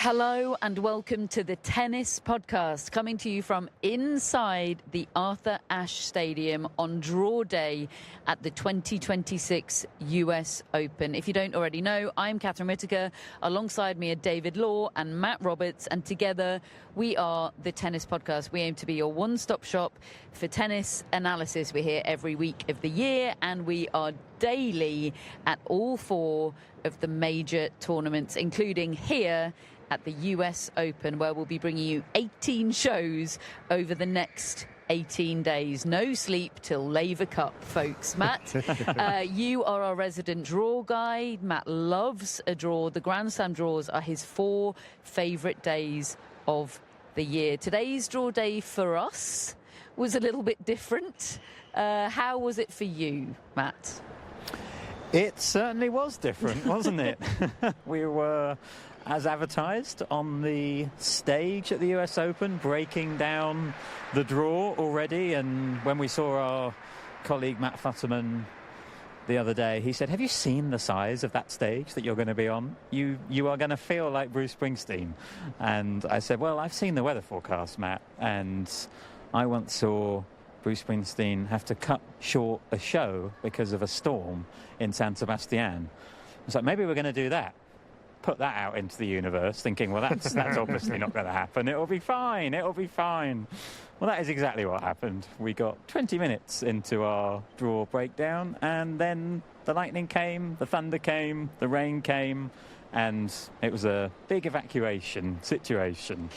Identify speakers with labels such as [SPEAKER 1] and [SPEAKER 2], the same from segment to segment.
[SPEAKER 1] Hello and welcome to the Tennis Podcast, coming to you from inside the Arthur Ashe Stadium on draw day at the 2026 US Open. If you don't already know, I'm Catherine Whitaker. Alongside me are David Law and Matt Roberts, and together we are the Tennis Podcast. We aim to be your one-stop shop for tennis analysis. We're here every week of the year, and we are daily at all four of the major tournaments, including here at the US Open, where we'll be bringing you 18 shows over the next 18 days. No sleep till Laver Cup, folks. Matt, you are our resident draw guy. Matt loves a draw. The Grand Slam draws are his 4 favourite days of the year. Today's draw day for us was a little bit different. How was it for you, Matt?
[SPEAKER 2] It certainly was different, wasn't it? We were, as advertised, on the stage at the US Open, breaking down the draw already. And when we saw our colleague Matt Futterman the other day, he said, have you seen the size of that stage that you're going to be on? You are going to feel like Bruce Springsteen. And I said, well, I've seen the weather forecast, Matt, and I once saw Bruce Springsteen have to cut short a show because of a storm in San Sebastian. It's like, maybe we're going to do that. Put that out into the universe, thinking, well, that's obviously not going to happen. It'll be fine. It'll be fine. Well, that is exactly what happened. We got 20 minutes into our draw breakdown, and then the lightning came, the thunder came, the rain came, and it was a big evacuation situation.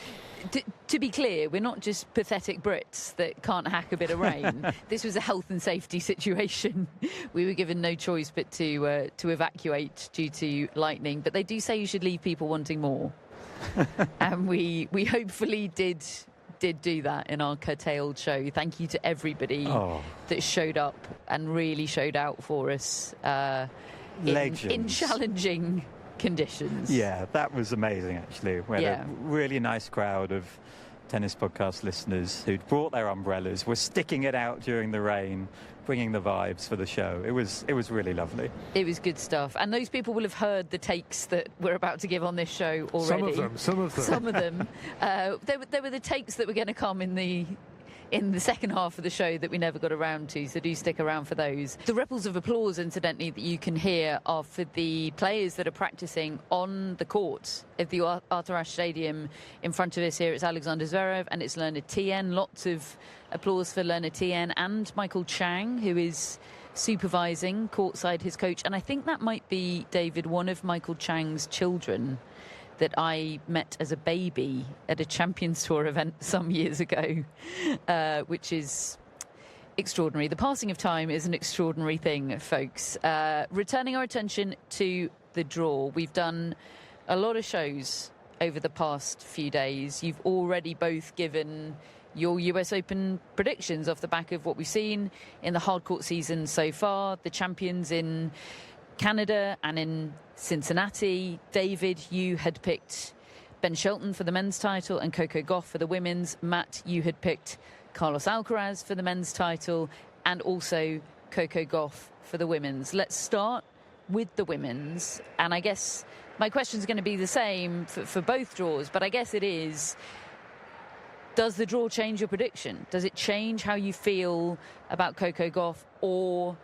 [SPEAKER 1] To be clear, we're not just pathetic Brits that can't hack a bit of rain. This was a health and safety situation. We were given no choice but to evacuate due to lightning. But they do say you should leave people wanting more. And we hopefully did do that in our curtailed show. Thank you to everybody that showed up and really showed out for us in challenging conditions.
[SPEAKER 2] Yeah, that was amazing, actually. We had a really nice crowd of Tennis Podcast listeners who'd brought their umbrellas, were sticking it out during the rain, bringing the vibes for the show. It was really lovely. It
[SPEAKER 1] was good stuff. And those people will have heard the takes that we're about to give on this show already.
[SPEAKER 3] Some of them.
[SPEAKER 1] There were the takes that were going to come in the second half of the show that we never got around to, so do stick around for those. The ripples of applause, incidentally, that you can hear are for the players that are practicing on the court at the Arthur Ashe Stadium. In front of us here, it's Alexander Zverev and it's Leonard Tien. Lots of applause for Leonard Tien and Michael Chang, who is supervising courtside his coach. And I think that might be, David, one of Michael Chang's children that I met as a baby at a Champions Tour event some years ago, which is extraordinary. The passing of time is an extraordinary thing, folks. Returning our attention to the draw, we've done a lot of shows over the past few days. You've already both given your US Open predictions off the back of what we've seen in the hardcourt season so far, the champions in Canada and in Cincinnati. David, you had picked Ben Shelton for the men's title and Coco Gauff for the women's. Matt, you had picked Carlos Alcaraz for the men's title and also Coco Gauff for the women's. Let's start with the women's. And I guess my question's going to be the same for both draws, but I guess it is, does the draw change your prediction? Does it change how you feel about Coco Gauff or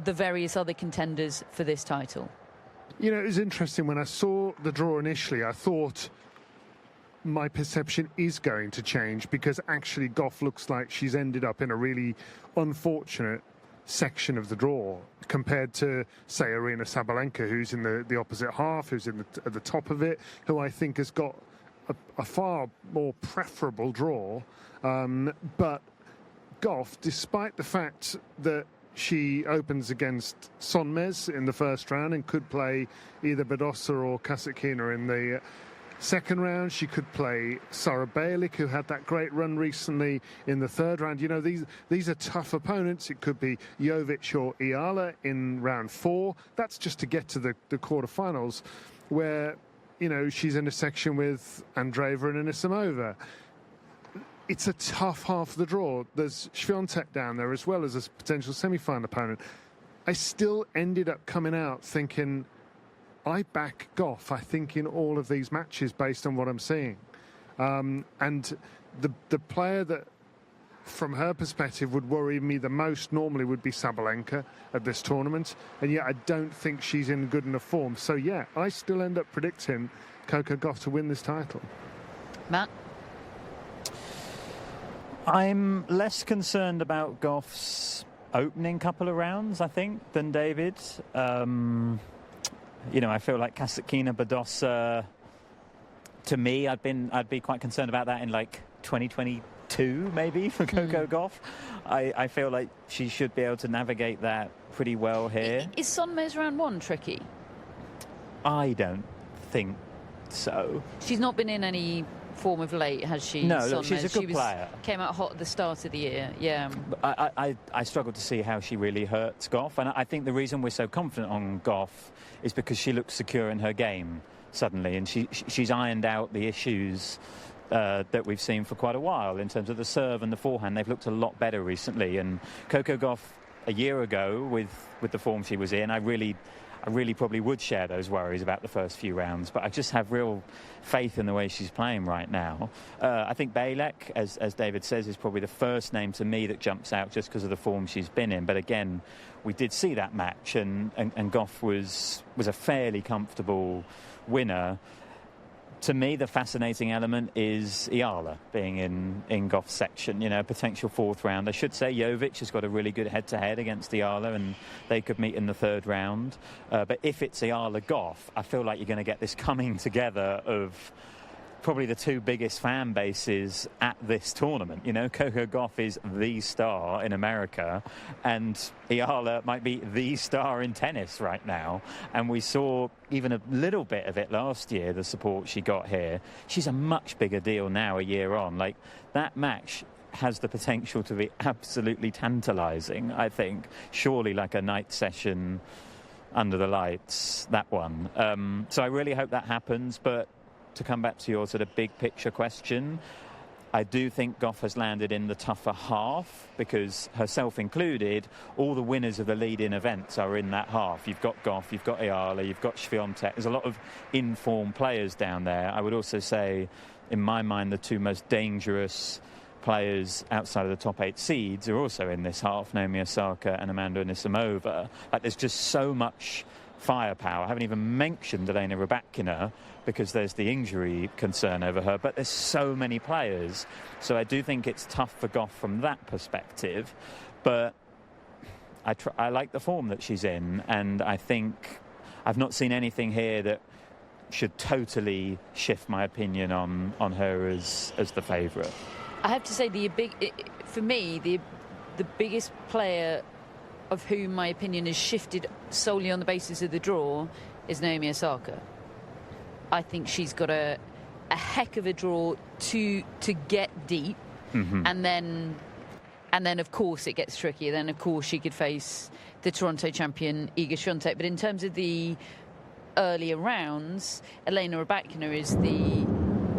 [SPEAKER 1] the various other contenders for this title?
[SPEAKER 3] You know, it was interesting. When I saw the draw initially, I thought my perception is going to change, because actually Gauff looks like she's ended up in a really unfortunate section of the draw compared to, say, Aryna Sabalenka, who's in the opposite half, who's at the top of it, who I think has got a far more preferable draw. But Gauff, despite the fact that she opens against Sonmez in the first round and could play either Badosa or Kasatkina in the second round. She could play Sara Balic, who had that great run recently in the third round. You know, these are tough opponents. It could be Jovic or Iala in round 4. That's just to get to the quarterfinals, where, you know, she's in a section with Andreeva and Anisimova. It's a tough half of the draw. There's Swiatek down there as well as a potential semi-final opponent. I still ended up coming out thinking I back Gauff, I think, in all of these matches based on what I'm seeing. And the player that, from her perspective, would worry me the most normally would be Sabalenka at this tournament. And yet I don't think she's in good enough form. So, yeah, I still end up predicting Coco Gauff to win this title.
[SPEAKER 1] Matt?
[SPEAKER 2] I'm less concerned about Gauff's opening couple of rounds, I think, than David. I feel like Kasatkina Badosa, to me, I'd be quite concerned about that in like 2022 maybe for Coco Gauff. I feel like she should be able to navigate that pretty well here.
[SPEAKER 1] Is Sonmez round one tricky?
[SPEAKER 2] I don't think so.
[SPEAKER 1] She's not been in any form of late, has she?
[SPEAKER 2] No, look, she's a good player.
[SPEAKER 1] Came out hot at the start of the year, yeah.
[SPEAKER 2] I struggle to see how she really hurts Gauff, and I think the reason we're so confident on Gauff is because she looks secure in her game suddenly, and she's ironed out the issues that we've seen for quite a while in terms of the serve and the forehand. They've looked a lot better recently, and Coco Gauff a year ago with the form she was in, I really probably would share those worries about the first few rounds, but I just have real faith in the way she's playing right now. I think Bejlek, as David says, is probably the first name to me that jumps out just because of the form she's been in. But again, we did see that match, and Gauff was a fairly comfortable winner. To me, the fascinating element is Iala being in Gauff's section, potential fourth round. I should say Jovic has got a really good head-to-head against Iala, and they could meet in the third round. But if it's Iala Gauff, I feel like you're going to get this coming together of probably the two biggest fan bases at this tournament. Coco Gauff is the star in America, and Iala might be the star in tennis right now. And we saw even a little bit of it last year, the support she got here. She's a much bigger deal now a year on. Like, that match has the potential to be absolutely tantalising, I think. Surely like a night session under the lights, that one. So I really hope that happens, but to come back to your sort of big picture question, I do think Gauff has landed in the tougher half because, herself included, all the winners of the lead-in events are in that half. You've got Gauff, you've got Iala, you've got Swiatek. There's a lot of in-form players down there. I would also say, in my mind, the two most dangerous players outside of the top 8 seeds are also in this half, Naomi Osaka and Amanda Anisimova. Like, there's just so much firepower. I haven't even mentioned Aryna Sabalenka because there's the injury concern over her, but there's so many players. So I do think it's tough for Gauff from that perspective, but I like the form that she's in, and I think I've not seen anything here that should totally shift my opinion on her as the favourite.
[SPEAKER 1] I have to say, for me, the biggest player of whom my opinion is shifted solely on the basis of the draw is Naomi Osaka. I think she's got a heck of a draw to get deep, and then of course it gets tricky. Then of course she could face the Toronto champion Iga Świątek. But in terms of the earlier rounds, Aryna Sabalenka is the...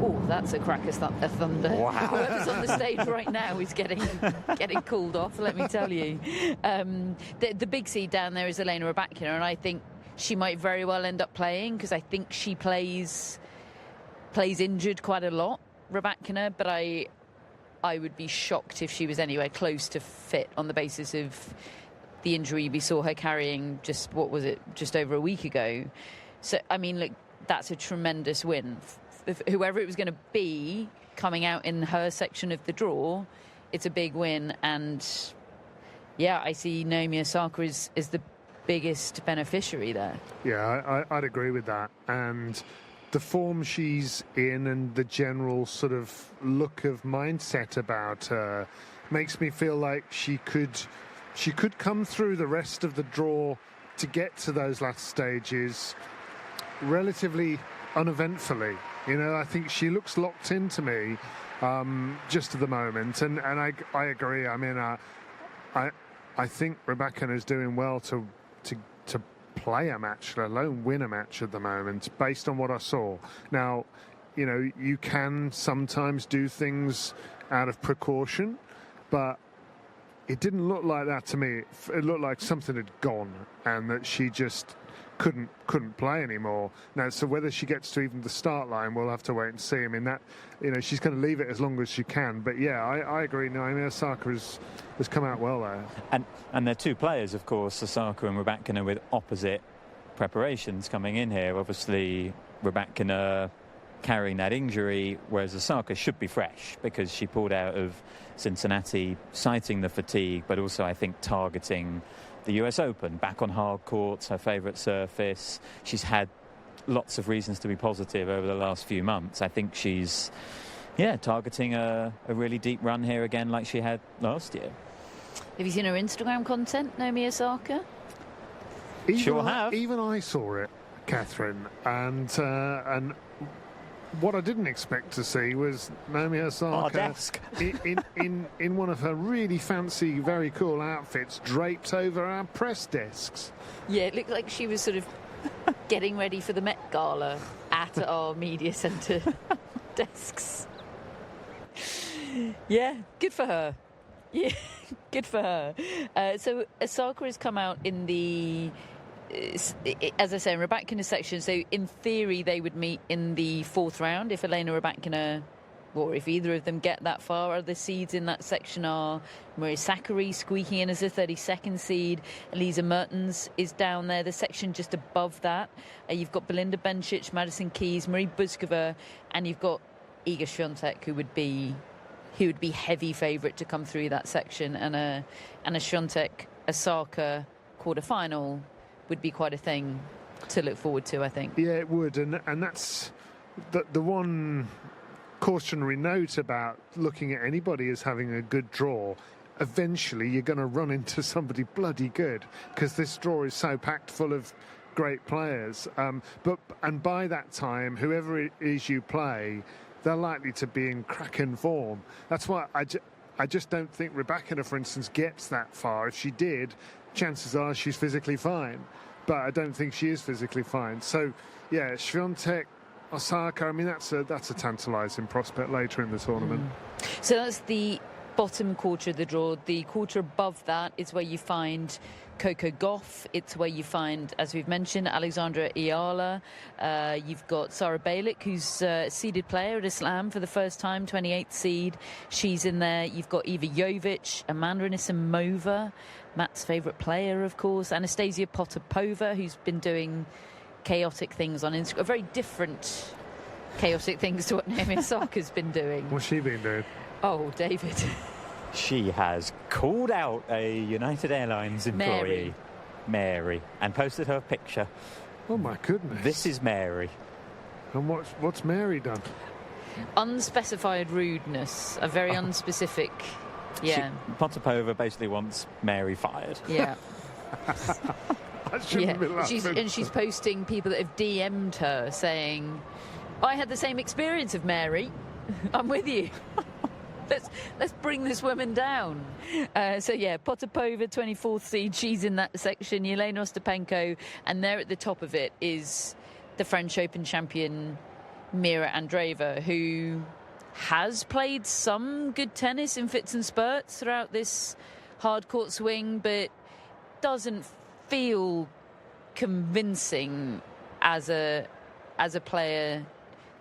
[SPEAKER 1] Oh, that's a crack of thunder.
[SPEAKER 2] Wow.
[SPEAKER 1] Whoever's on the stage right now is getting called off, let me tell you. The big seed down there is Aryna Sabalenka, and I think she might very well end up playing, because I think she plays injured quite a lot, Sabalenka, but I would be shocked if she was anywhere close to fit on the basis of the injury we saw her carrying just over a week ago. So, I mean, look, that's a tremendous win. Whoever it was going to be coming out in her section of the draw, it's a big win. And yeah, I see Naomi Osaka is the biggest beneficiary there.
[SPEAKER 3] Yeah, I'd agree with that. And the form she's in and the general sort of look of mindset about her makes me feel like she could come through the rest of the draw to get to those last stages relatively uneventfully. I think she looks locked into me just at the moment, and I agree. I mean, I think Sabalenka is doing well to play a match, let alone win a match at the moment, based on what I saw. Now, you can sometimes do things out of precaution, but it didn't look like that to me. It looked like something had gone, and that she just couldn't play anymore. Now, so whether she gets to even the start line, we'll have to wait and see. I mean, that, she's going to leave it as long as she can. But yeah, I agree. Naomi Osaka has come out well there.
[SPEAKER 2] And they're two players, of course, Osaka and Rybakina, with opposite preparations coming in here. Obviously, Rybakina carrying that injury, whereas Osaka should be fresh because she pulled out of Cincinnati citing the fatigue, but also I think targeting the US Open, back on hard courts, her favourite surface. She's had lots of reasons to be positive over the last few months. I think she's targeting a really deep run here again like she had last year.
[SPEAKER 1] Have you seen her Instagram content, Naomi Osaka?
[SPEAKER 2] Sure have.
[SPEAKER 3] Even I saw it, Catherine, and what I didn't expect to see was Naomi Osaka in one of her really fancy, very cool outfits draped over our press desks.
[SPEAKER 1] Yeah, it looked like she was sort of getting ready for the Met Gala at our media centre desks. Yeah, good for her. Yeah, good for her. So Osaka has come out in the... as I say, in Rybakina's section, so in theory they would meet in the fourth round if Elena Rybakina, or if either of them get that far. Other seeds in that section are Maria Sakkari squeaking in as a 32nd seed. Elisa Mertens is down there, the section just above that. You've got Belinda Bencic, Madison Keys, Marie Buzkova, and you've got Iga Świątek, who would be heavy favourite to come through that section, and a Świątek-Osaka quarter-final would be quite a thing to look forward to, I think.
[SPEAKER 3] Yeah, it would, and that's the one cautionary note about looking at anybody as having a good draw. Eventually, you're going to run into somebody bloody good because this draw is so packed full of great players. But by that time, whoever it is you play, they're likely to be in cracking form. That's why I just don't think Rybakina, for instance, gets that far. If she did, chances are she's physically fine, but I don't think she is physically fine. So, yeah, Świątek, Osaka, I mean, that's a tantalising prospect later in the tournament.
[SPEAKER 1] So that's the bottom quarter of the draw. The quarter above that is where you find Coco Gauff. It's where you find, as we've mentioned, Alexandra Iala. You've got Sara Balic, who's a seeded player at Islam for the first time, 28th seed. She's in there. You've got Iva Jovic, Amanda Anisimova, Matt's favourite player, of course, Anastasia Potapova, who's been doing chaotic things on Instagram. Very different chaotic things to what Naomi Osaka's been doing.
[SPEAKER 3] What's she been doing?
[SPEAKER 1] Oh, David.
[SPEAKER 2] She has called out a United Airlines employee, Mary, and posted her picture.
[SPEAKER 3] Oh, my goodness.
[SPEAKER 2] This is Mary.
[SPEAKER 3] And what's Mary done?
[SPEAKER 2] Unspecified
[SPEAKER 1] rudeness, a very unspecific... Yeah.
[SPEAKER 2] Potapova basically wants Mary fired.
[SPEAKER 1] Yeah.
[SPEAKER 3] I shouldn't be laughing.
[SPEAKER 1] She's posting people that have DM'd her saying, I had the same experience of Mary. I'm with you. Let's bring this woman down. So, yeah, Potapova, 24th seed. She's in that section. Yelena Ostapenko. And there at the top of it is the French Open champion, Mira Andreeva, who has played some good tennis in fits and spurts throughout this hard court swing, but doesn't feel convincing as a player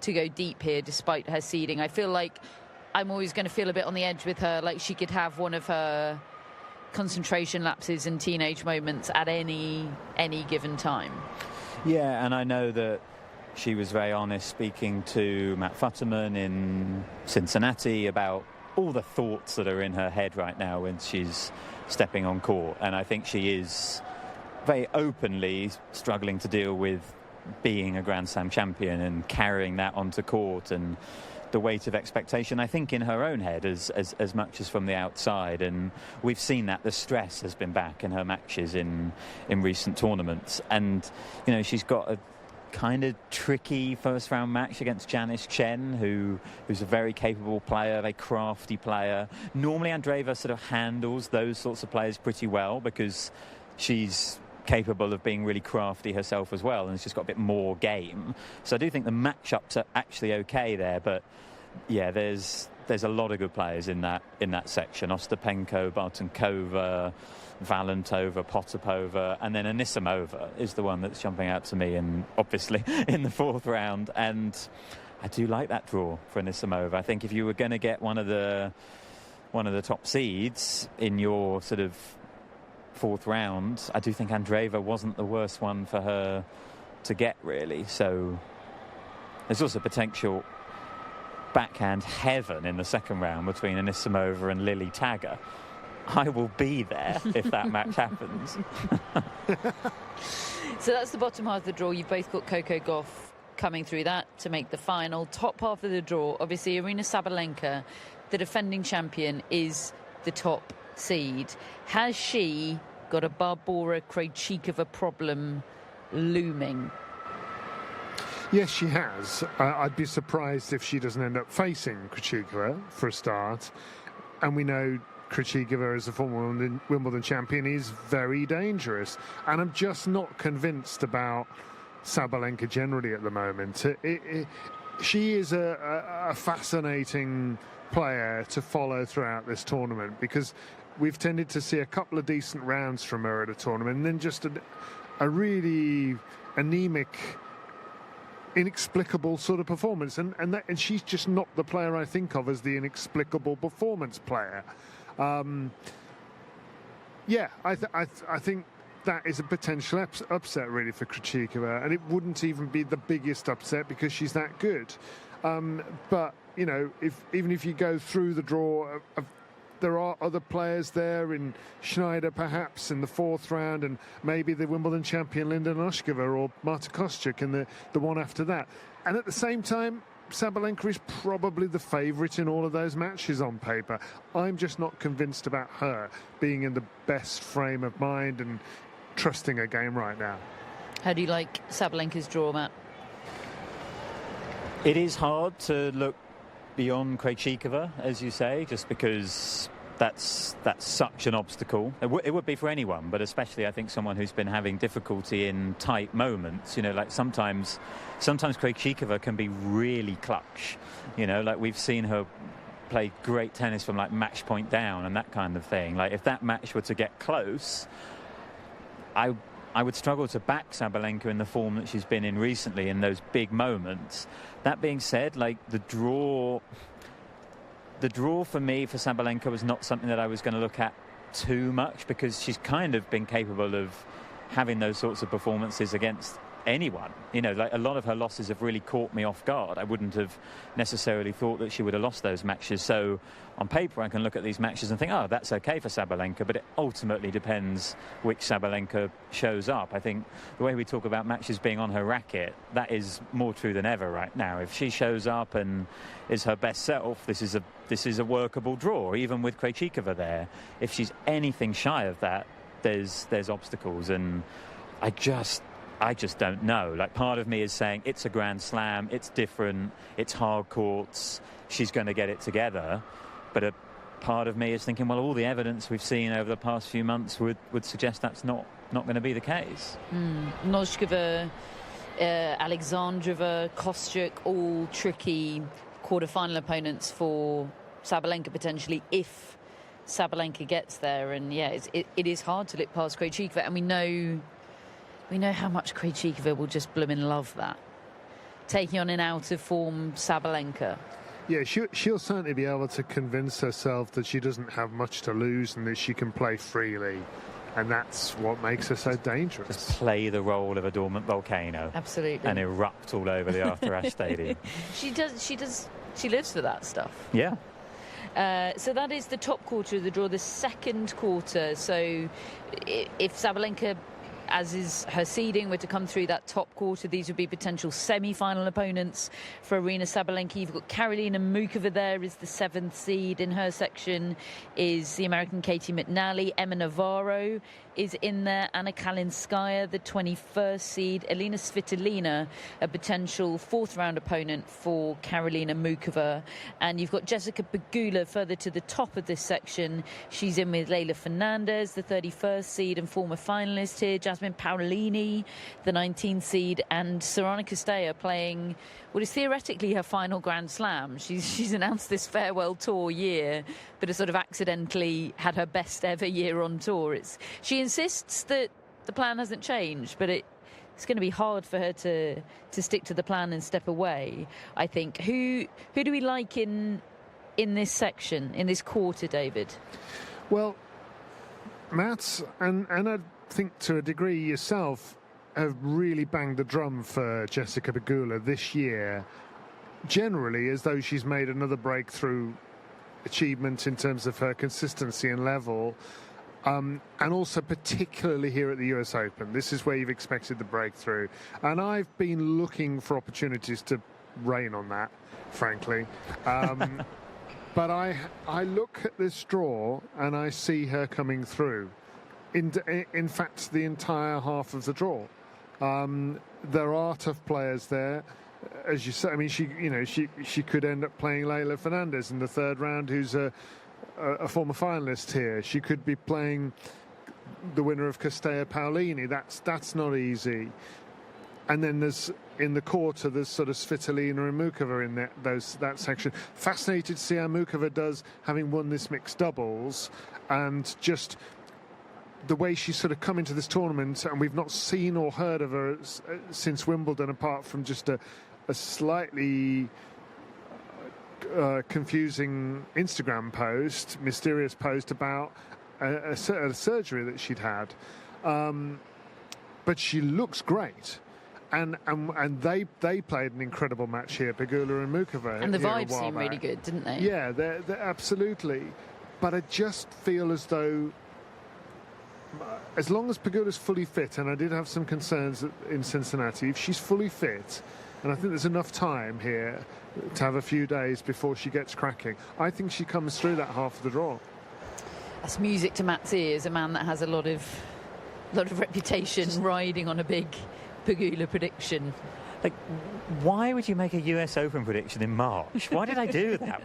[SPEAKER 1] to go deep here despite her seeding. I feel like I'm always going to feel a bit on the edge with her, like she could have one of her concentration lapses and teenage moments at any given time.
[SPEAKER 2] Yeah, and I know that she was very honest speaking to Matt Futterman in Cincinnati about all the thoughts that are in her head right now when she's stepping on court. And I think she is very openly struggling to deal with being a Grand Slam champion and carrying that onto court and the weight of expectation, I think, in her own head as much as from the outside. And we've seen that the stress has been back in her matches in recent tournaments. And, you know, she's got a kind of tricky first round match against Janice Chen, who's a very capable player, a very crafty player. Normally Andreeva sort of handles those sorts of players pretty well because she's capable of being really crafty herself as well, and she's got a bit more game. So I do think the matchups are actually okay there, but yeah, there's there's a lot of good players in that section. Ostapenko, Bartenkova, Valentova, Potapova, and then Anisimova is the one that's jumping out to me, and obviously in the fourth round. And I do like that draw for Anisimova. I think if you were going to get one of the top seeds in your sort of fourth round, I do think Andreeva wasn't the worst one for her to get, really. So there's also potential backhand heaven in the second round between Anisimova and Lily Tagger. I will be there if that match happens.
[SPEAKER 1] So that's the bottom half of the draw. You've both got Coco Gauff coming through that to make the final. Top half of the draw, obviously Aryna Sabalenka, the defending champion, is the top seed. Has she got a Barbora Krejcikova problem looming?
[SPEAKER 3] Yes, she has. I'd be surprised if she doesn't end up facing Krejcikova for a start. And we know Krejcikova, as a former Wimbledon champion, is very dangerous. And I'm just not convinced about Sabalenka generally at the moment. She is a fascinating player to follow throughout this tournament, because we've tended to see a couple of decent rounds from her at a tournament and then just a really anemic, inexplicable sort of performance, and she's just not the player I think of as the inexplicable performance player. I think that is a potential upset really for Krejcikova, and it wouldn't even be the biggest upset because she's that good. But you know, even if you go through the draw, there are other players there, in Schneider perhaps in the fourth round, and maybe the Wimbledon champion Linda Noskova or Marta Kostyuk in the one after that. And at the same time, Sabalenka is probably the favourite in all of those matches on paper. I'm just not convinced about her being in the best frame of mind and trusting her game right now.
[SPEAKER 1] How do you like Sabalenka's draw, Matt?
[SPEAKER 2] It is hard to look beyond Krejcikova, as you say, just because that's such an obstacle. It would be for anyone, but especially I think someone who's been having difficulty in tight moments. You know, like sometimes Krejcikova can be really clutch. You know, like we've seen her play great tennis from like match point down and that kind of thing. Like if that match were to get close, I would struggle to back Sabalenka in the form that she's been in recently in those big moments. That being said, like the draw for me for Sabalenka was not something that I was going to look at too much, because she's kind of been capable of having those sorts of performances against anyone. You know, like a lot of her losses have really caught me off guard. I wouldn't have necessarily thought that she would have lost those matches. So on paper, I can look at these matches and think, oh, that's okay for Sabalenka, but it ultimately depends which Sabalenka shows up. I think the way we talk about matches being on her racket, that is more true than ever right now. If she shows up and is her best self, this is a workable draw, even with Krejcikova there. If she's anything shy of that, there's obstacles, and I just don't know. Like, part of me is saying it's a Grand Slam, it's different, it's hard courts, she's going to get it together. But a part of me is thinking, well, all the evidence we've seen over the past few months would suggest that's not going to be the case.
[SPEAKER 1] Noskova, Alexandrova, Kostyuk, all tricky quarter-final opponents for Sabalenka potentially if Sabalenka gets there. And yeah, it is hard to look past Krejcikova, and we know how much Krejcikova will just blooming love that, taking on an out-of-form Sabalenka.
[SPEAKER 3] Yeah, she'll certainly be able to convince herself that she doesn't have much to lose and that she can play freely. And that's what makes her so dangerous.
[SPEAKER 2] Just play the role of a dormant volcano.
[SPEAKER 1] Absolutely.
[SPEAKER 2] And erupt all over the Arthur Ashe Stadium.
[SPEAKER 1] She lives for that stuff.
[SPEAKER 2] Yeah.
[SPEAKER 1] So that is the top quarter of the draw. The second quarter, so if Sabalenka, as is her seeding, were to come through that top quarter, these would be potential semi-final opponents for Aryna Sabalenka. You've got Karolina Mukova there is the 7th seed. In her section is the American Katie McNally. Emma Navarro is in there. Anna Kalinskaya, the 21st seed. Elina Svitolina, a potential 4th round opponent for Karolina Mukova. And you've got Jessica Pegula further to the top of this section. She's in with Leylah Fernandez, the 31st seed and former finalist here. Jasmine Jasmine Paolini, the 19 seed, and Sorana Castella playing what is theoretically her final Grand Slam. She's announced this farewell tour year, but has sort of accidentally had her best ever year on tour. She insists that the plan hasn't changed, but it's going to be hard for her to stick to the plan and step away, I think. Who do we like in this section, in this quarter, David?
[SPEAKER 3] Well, Matt, and I think to a degree yourself, have really banged the drum for Jessica Pegula this year, generally as though she's made another breakthrough achievement in terms of her consistency and level, and also particularly here at the US Open. This is where you've expected the breakthrough. And I've been looking for opportunities to rain on that, frankly. But I look at this draw and I see her coming through. In fact, the entire half of the draw. There are tough players there, as you say. I mean, she could end up playing Leylah Fernandez in the third round, who's a former finalist here. She could be playing the winner of Castella Paolini. That's not easy. And then in the quarter, there's sort of Svitolina and Mukova in that section. Fascinated to see how Mukova does, having won this mixed doubles, and just the way she's sort of come into this tournament, and we've not seen or heard of her since Wimbledon, apart from just a slightly confusing Instagram post, mysterious post about a surgery that she'd had. But she looks great. And they played an incredible match here, Pegula and Mukova.
[SPEAKER 1] And the vibes seemed really good, didn't they?
[SPEAKER 3] Yeah, they're absolutely. But I just feel as though, as long as Pegula's fully fit, and I did have some concerns in Cincinnati, if she's fully fit, and I think there's enough time here to have a few days before she gets cracking, I think she comes through that half of the draw.
[SPEAKER 1] That's music to Matt's ears, a man that has a lot of reputation riding on a big Pegula prediction.
[SPEAKER 2] Like, why would you make a US Open prediction in March? Why did I do that?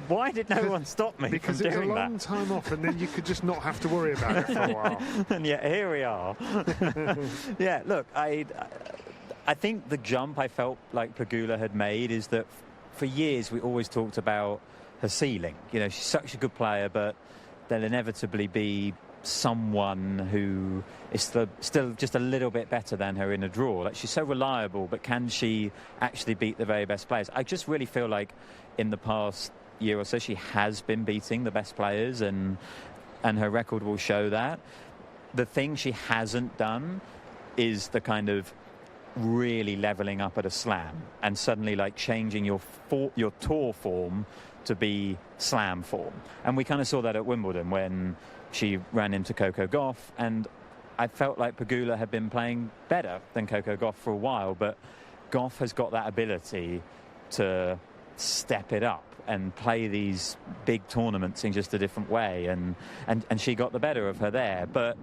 [SPEAKER 2] Why did no one stop me
[SPEAKER 3] because
[SPEAKER 2] from
[SPEAKER 3] it's
[SPEAKER 2] doing
[SPEAKER 3] a long
[SPEAKER 2] that?
[SPEAKER 3] time off, and then you could just not have to worry about it for a while.
[SPEAKER 2] And yet here we are. Yeah, look, I think the jump I felt like Pegula had made is that for years we always talked about her ceiling. You know, she's such a good player, but there'll inevitably be someone who is still just a little bit better than her in a draw. Like, she's so reliable, but can she actually beat the very best players? I just really feel like in the past year or so she has been beating the best players, and her record will show that. The thing she hasn't done is the kind of really leveling up at a slam and suddenly like changing your tour form to be slam form. And we kind of saw that at Wimbledon when she ran into Coco Gauff, and I felt like Pegula had been playing better than Coco Gauff for a while, but Gauff has got that ability to step it up and play these big tournaments in just a different way, and she got the better of her there. But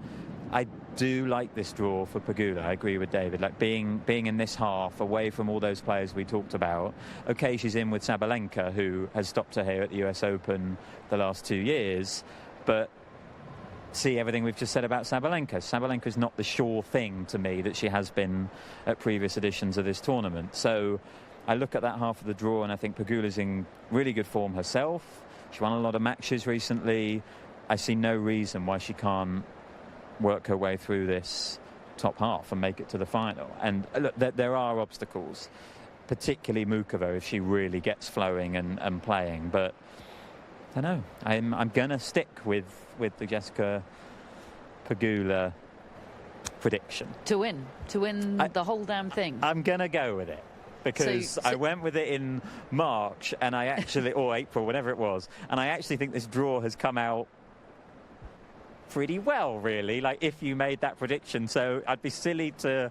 [SPEAKER 2] I do like this draw for Pegula. I agree with David. Like being in this half, away from all those players we talked about. Okay, she's in with Sabalenka, who has stopped her here at the US Open the last 2 years, but see everything we've just said about Sabalenka. Sabalenka is not the sure thing to me that she has been at previous editions of this tournament. So I look at that half of the draw and I think Pegula's in really good form herself. She won a lot of matches recently. I see no reason why she can't work her way through this top half and make it to the final. And look, there are obstacles, particularly Mukova if she really gets flowing and playing. But I don't know. I'm going to stick with the Jessica Pegula prediction.
[SPEAKER 1] To win the whole damn thing.
[SPEAKER 2] I'm going to go with it. Because I went with it in March and I actually, or April, whatever it was, and I actually think this draw has come out pretty well, really, like if you made that prediction. So I'd be silly to,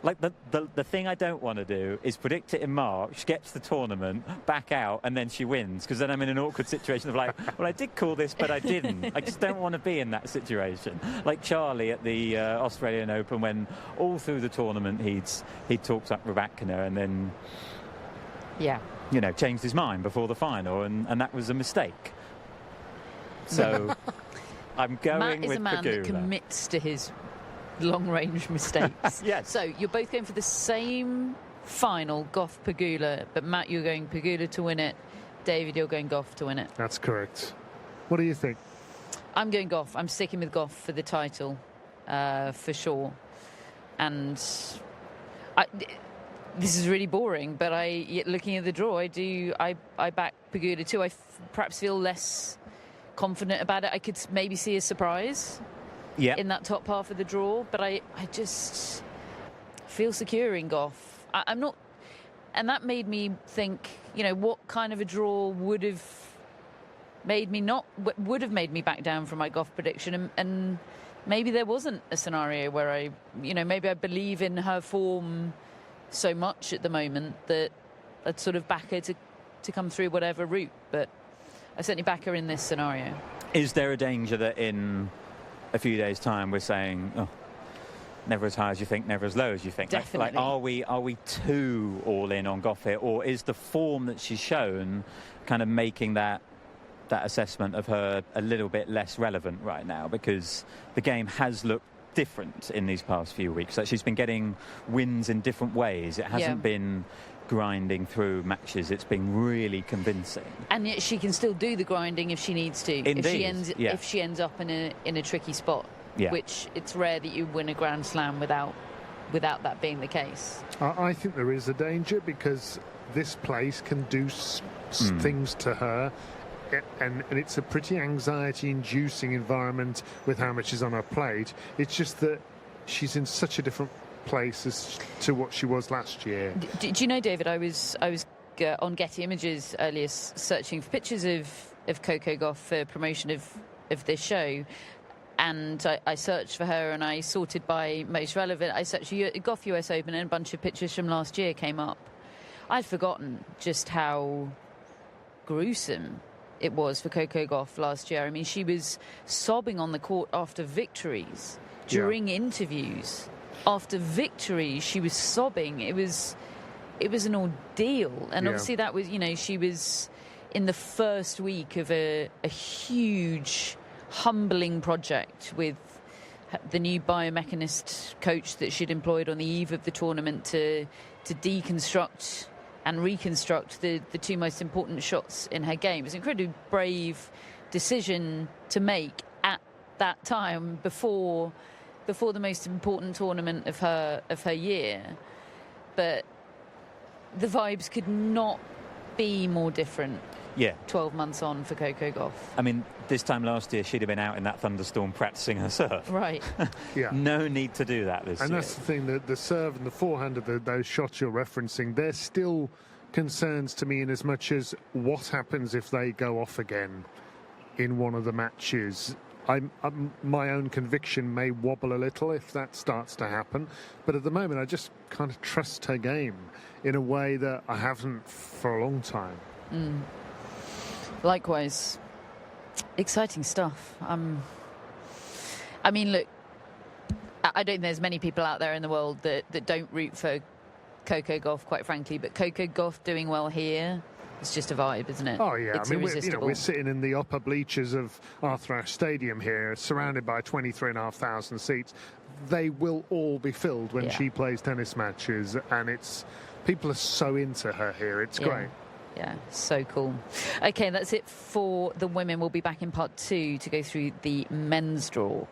[SPEAKER 2] like, the thing I don't want to do is predict it in March, get to the tournament, back out, and then she wins, because then I'm in an awkward situation of like, well, I did call this, but I didn't. I just don't want to be in that situation. Like Charlie at the Australian Open, when all through the tournament he'd talked up Rybakina and then, changed his mind before the final, and that was a mistake. So I'm going with Pegula.
[SPEAKER 1] Matt is a man that commits to his long-range mistakes.
[SPEAKER 2] Yes.
[SPEAKER 1] So you're both going for the same final, Gauff-Pegula, but Matt, you're going Pegula to win it. David, you're going Gauff to win it.
[SPEAKER 3] That's correct. What do you think?
[SPEAKER 1] I'm going Gauff. I'm sticking with Gauff for the title, for sure. And this is really boring, but looking at the draw, I back Pegula too. I perhaps feel less confident about it. I could maybe see a surprise in that top half of the draw, but I just feel secure in Gauff. I'm not, and that made me think, what kind of a draw would have made me back down from my Gauff prediction, and maybe there wasn't a scenario where maybe I believe in her form so much at the moment that I'd sort of back her to come through whatever route, but I certainly back her in this scenario.
[SPEAKER 2] Is there a danger that in a few days' time we're saying, never as high as you think, never as low as you think?
[SPEAKER 1] Definitely.
[SPEAKER 2] Are we too all in on Gauff here, or is the form that she's shown kind of making that assessment of her a little bit less relevant right now, because the game has looked different in these past few weeks? Like, she's been getting wins in different ways. It hasn't been grinding through matches. It's been really convincing, and
[SPEAKER 1] yet she can still do the grinding if she needs to.
[SPEAKER 2] Indeed.
[SPEAKER 1] If she ends up in a tricky spot, which it's rare that you win a Grand Slam without that being the case.
[SPEAKER 3] I think there is a danger, because this place can do things to her, and it's a pretty anxiety-inducing environment with how much is on her plate. It's just that she's in such a different place as to what she was last year.
[SPEAKER 1] Do you know, David, I was on Getty Images earlier searching for pictures of Coco Gauff for promotion of this show, and I searched for her and I sorted by most relevant. I searched Gauff US Open, and a bunch of pictures from last year came up. I'd forgotten just how gruesome it was for Coco Gauff last year. I mean, she was sobbing on the court after victories, during interviews. After victory, she was sobbing. It was an ordeal, and obviously that was, she was in the first week of a huge, humbling project with the new biomechanist coach that she'd employed on the eve of the tournament to deconstruct and reconstruct the two most important shots in her game. It was an incredibly brave decision to make at that time before the most important tournament of her year. But the vibes could not be more different. 12 months on for Coco Gauff. I
[SPEAKER 2] mean, this time last year she'd have been out in that thunderstorm practicing her serve.
[SPEAKER 1] Right.
[SPEAKER 2] No need to do that this year.
[SPEAKER 3] And that's the thing, that the serve and the forehand of those shots you're referencing, they're still concerns to me, in as much as what happens if they go off again in one of the matches. My own conviction may wobble a little if that starts to happen, but at the moment I just kind of trust her game in a way that I haven't for a long time.
[SPEAKER 1] Likewise. Exciting stuff. I mean, look, I don't think there's many people out there in the world that don't root for Coco Gauff, quite frankly, but Coco Gauff doing well here, it's just a vibe, isn't it?
[SPEAKER 3] Oh, yeah.
[SPEAKER 1] It's
[SPEAKER 3] I mean,
[SPEAKER 1] irresistible.
[SPEAKER 3] we're sitting in the upper bleachers of Arthur Ashe Stadium here, surrounded by 23,500 seats. They will all be filled when she plays tennis matches, and people are so into her here. It's great.
[SPEAKER 1] Yeah, so cool. Okay, that's it for the women. We'll be back in part 2 to go through the men's draw.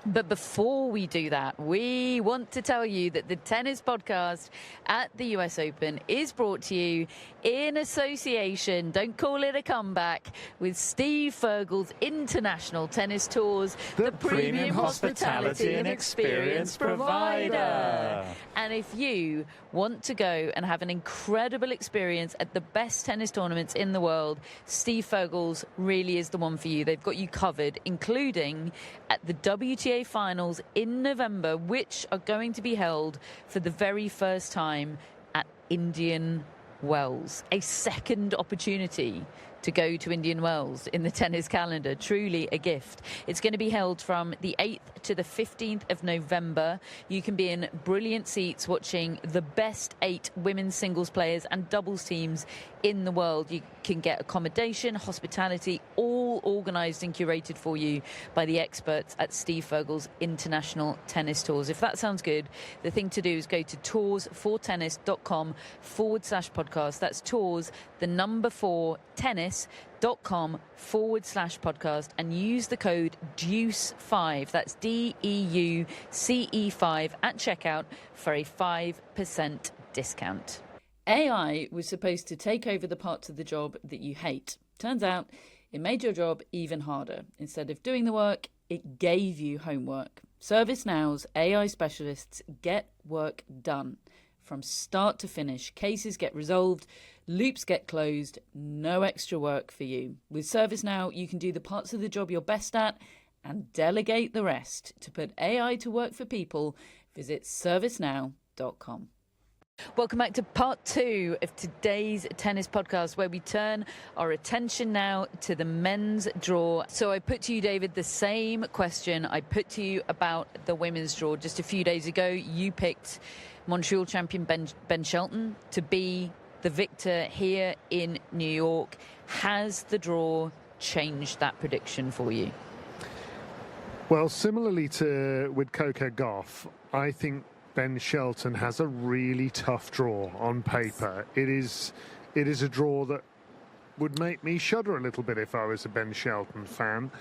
[SPEAKER 1] But before we do that, we want to tell you that the tennis podcast at the US Open is brought to you in association, don't call it a comeback, with Steve Fergal's International Tennis Tours, the premium hospitality and experience provider. And if you want to go and have an incredible experience at the best tennis tournaments in the world, Steve Fergal's really is the one for you. They've got you covered, including at the WTA finals in November, which are going to be held for the very first time at Indian Wells. A second opportunity to go to Indian Wells in the tennis calendar. Truly a gift. It's going to be held from the 8th to the 15th of November. You can be in brilliant seats watching the best 8 women's singles players and doubles teams in the world. You can get accommodation, hospitality, all organised and curated for you by the experts at Steve Fergel's International Tennis Tours. If that sounds good, the thing to do is go to toursfortennis.com/podcast. That's tours, the number 4, tennis.com/podcast, and use the code DEUCE5, that's DEUCE5 at checkout for a 5% discount. AI was supposed to take over the parts of the job that you hate. Turns out it made your job even harder. Instead of doing the work, it gave you homework. ServiceNow's AI specialists get work done. From start to finish, cases get resolved, loops get closed, no extra work for you. With ServiceNow, you can do the parts of the job you're best at and delegate the rest. To put AI to work for people, visit servicenow.com. Welcome back to part 2 of today's tennis podcast, where we turn our attention now to the men's draw. So I put to you, David, the same question I put to you about the women's draw. Just a few days ago, you picked Montreal champion Ben Shelton to be the victor here in New York. Has the draw changed that prediction for you?
[SPEAKER 3] Well, similarly to with Coco Gauff, I think Ben Shelton has a really tough draw on paper. It is a draw that would make me shudder a little bit if I was a Ben Shelton fan.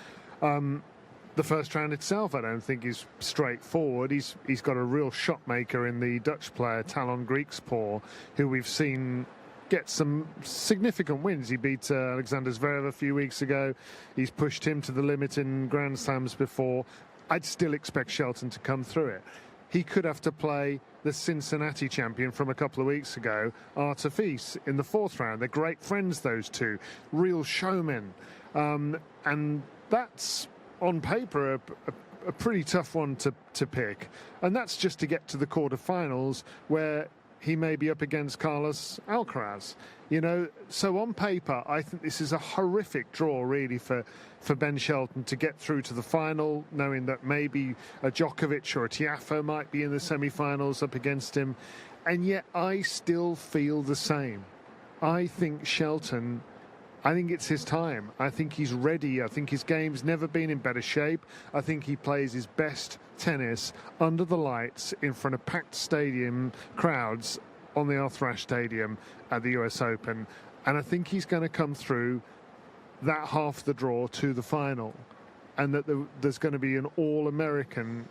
[SPEAKER 3] The first round itself, I don't think, is straightforward. He's got a real shot maker in the Dutch player Talon Griekspoor, who we've seen get some significant wins. He beat Alexander Zverev a few weeks ago. He's pushed him to the limit in Grand Slams before. I'd still expect Shelton to come through it. He could have to play the Cincinnati champion from a couple of weeks ago, Arthur Ashe, in the 4th round. They're great friends, those two, real showmen. And that's, on paper, a pretty tough one to pick. And that's just to get to the quarterfinals, where he may be up against Carlos Alcaraz. You know, so on paper, I think this is a horrific draw, really, for Ben Shelton to get through to the final, knowing that maybe a Djokovic or a Tiafoe might be in the semi-finals up against him. And yet I still feel the same. I think Shelton, I think it's his time. I think he's ready. I think his game's never been in better shape. I think he plays his best tennis under the lights in front of packed stadium crowds on the Arthur Ashe Stadium at the US Open. And I think he's going to come through that half the draw to the final, and that there's going to be an all-American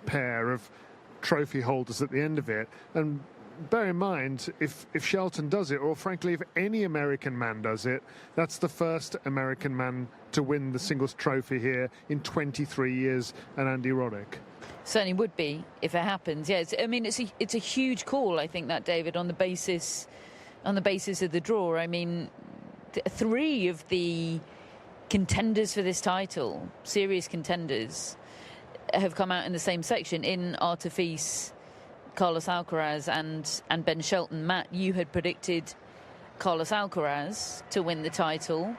[SPEAKER 3] pair of trophy holders at the end of it. And bear in mind, if Shelton does it, or frankly if any American man does it, that's the first American man to win the singles trophy here in 23 years, and Andy Roddick.
[SPEAKER 1] Certainly would be if it happens. Yeah, it's a huge call, I think, that, David, on the basis of the draw. I mean, 3 of the contenders for this title, serious contenders, have come out in the same section in Arthur Ashe, Carlos Alcaraz and Ben Shelton. Matt, you had predicted Carlos Alcaraz to win the title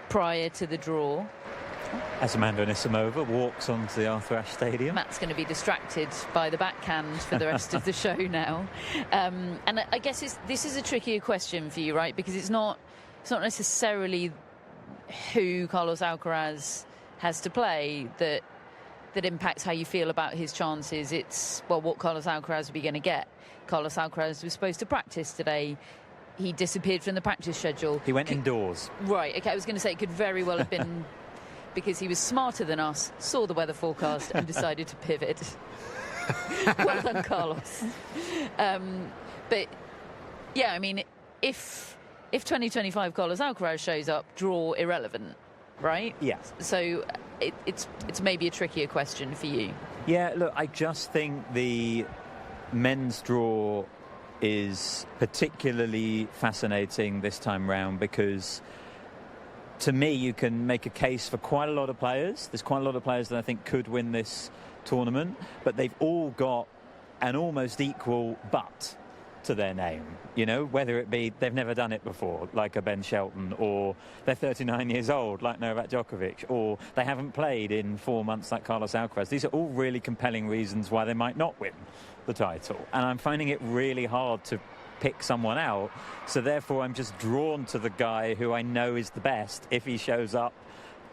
[SPEAKER 1] prior to the draw.
[SPEAKER 2] As Amanda Anisimova walks onto the Arthur Ashe Stadium.
[SPEAKER 1] Matt's going to be distracted by the backhand for the rest of the show now. And I guess this is a trickier question for you, right? Because it's not necessarily who Carlos Alcaraz has to play that impacts how you feel about his chances. It's, well, what Carlos Alcaraz are we going to get? Carlos Alcaraz was supposed to practice today. He disappeared from the practice schedule.
[SPEAKER 2] He went indoors.
[SPEAKER 1] Right, okay, I was going to say it could very well have been because he was smarter than us, saw the weather forecast and decided to pivot. Well done, Carlos. But, yeah, I mean, if 2025 Carlos Alcaraz shows up, draw irrelevant, right?
[SPEAKER 2] Yes.
[SPEAKER 1] So it's maybe a trickier question for you.
[SPEAKER 2] Yeah, look, I just think the men's draw is particularly fascinating this time round because, to me, you can make a case for quite a lot of players. There's quite a lot of players that I think could win this tournament, but they've all got an almost equal but. to their name, you know, whether it be they've never done it before, like a Ben Shelton, or they're 39 years old, like Novak Djokovic, or they haven't played in 4 months, like Carlos Alcaraz. These are all really compelling reasons why they might not win the title. And I'm finding it really hard to pick someone out. So therefore, I'm just drawn to the guy who I know is the best if he shows up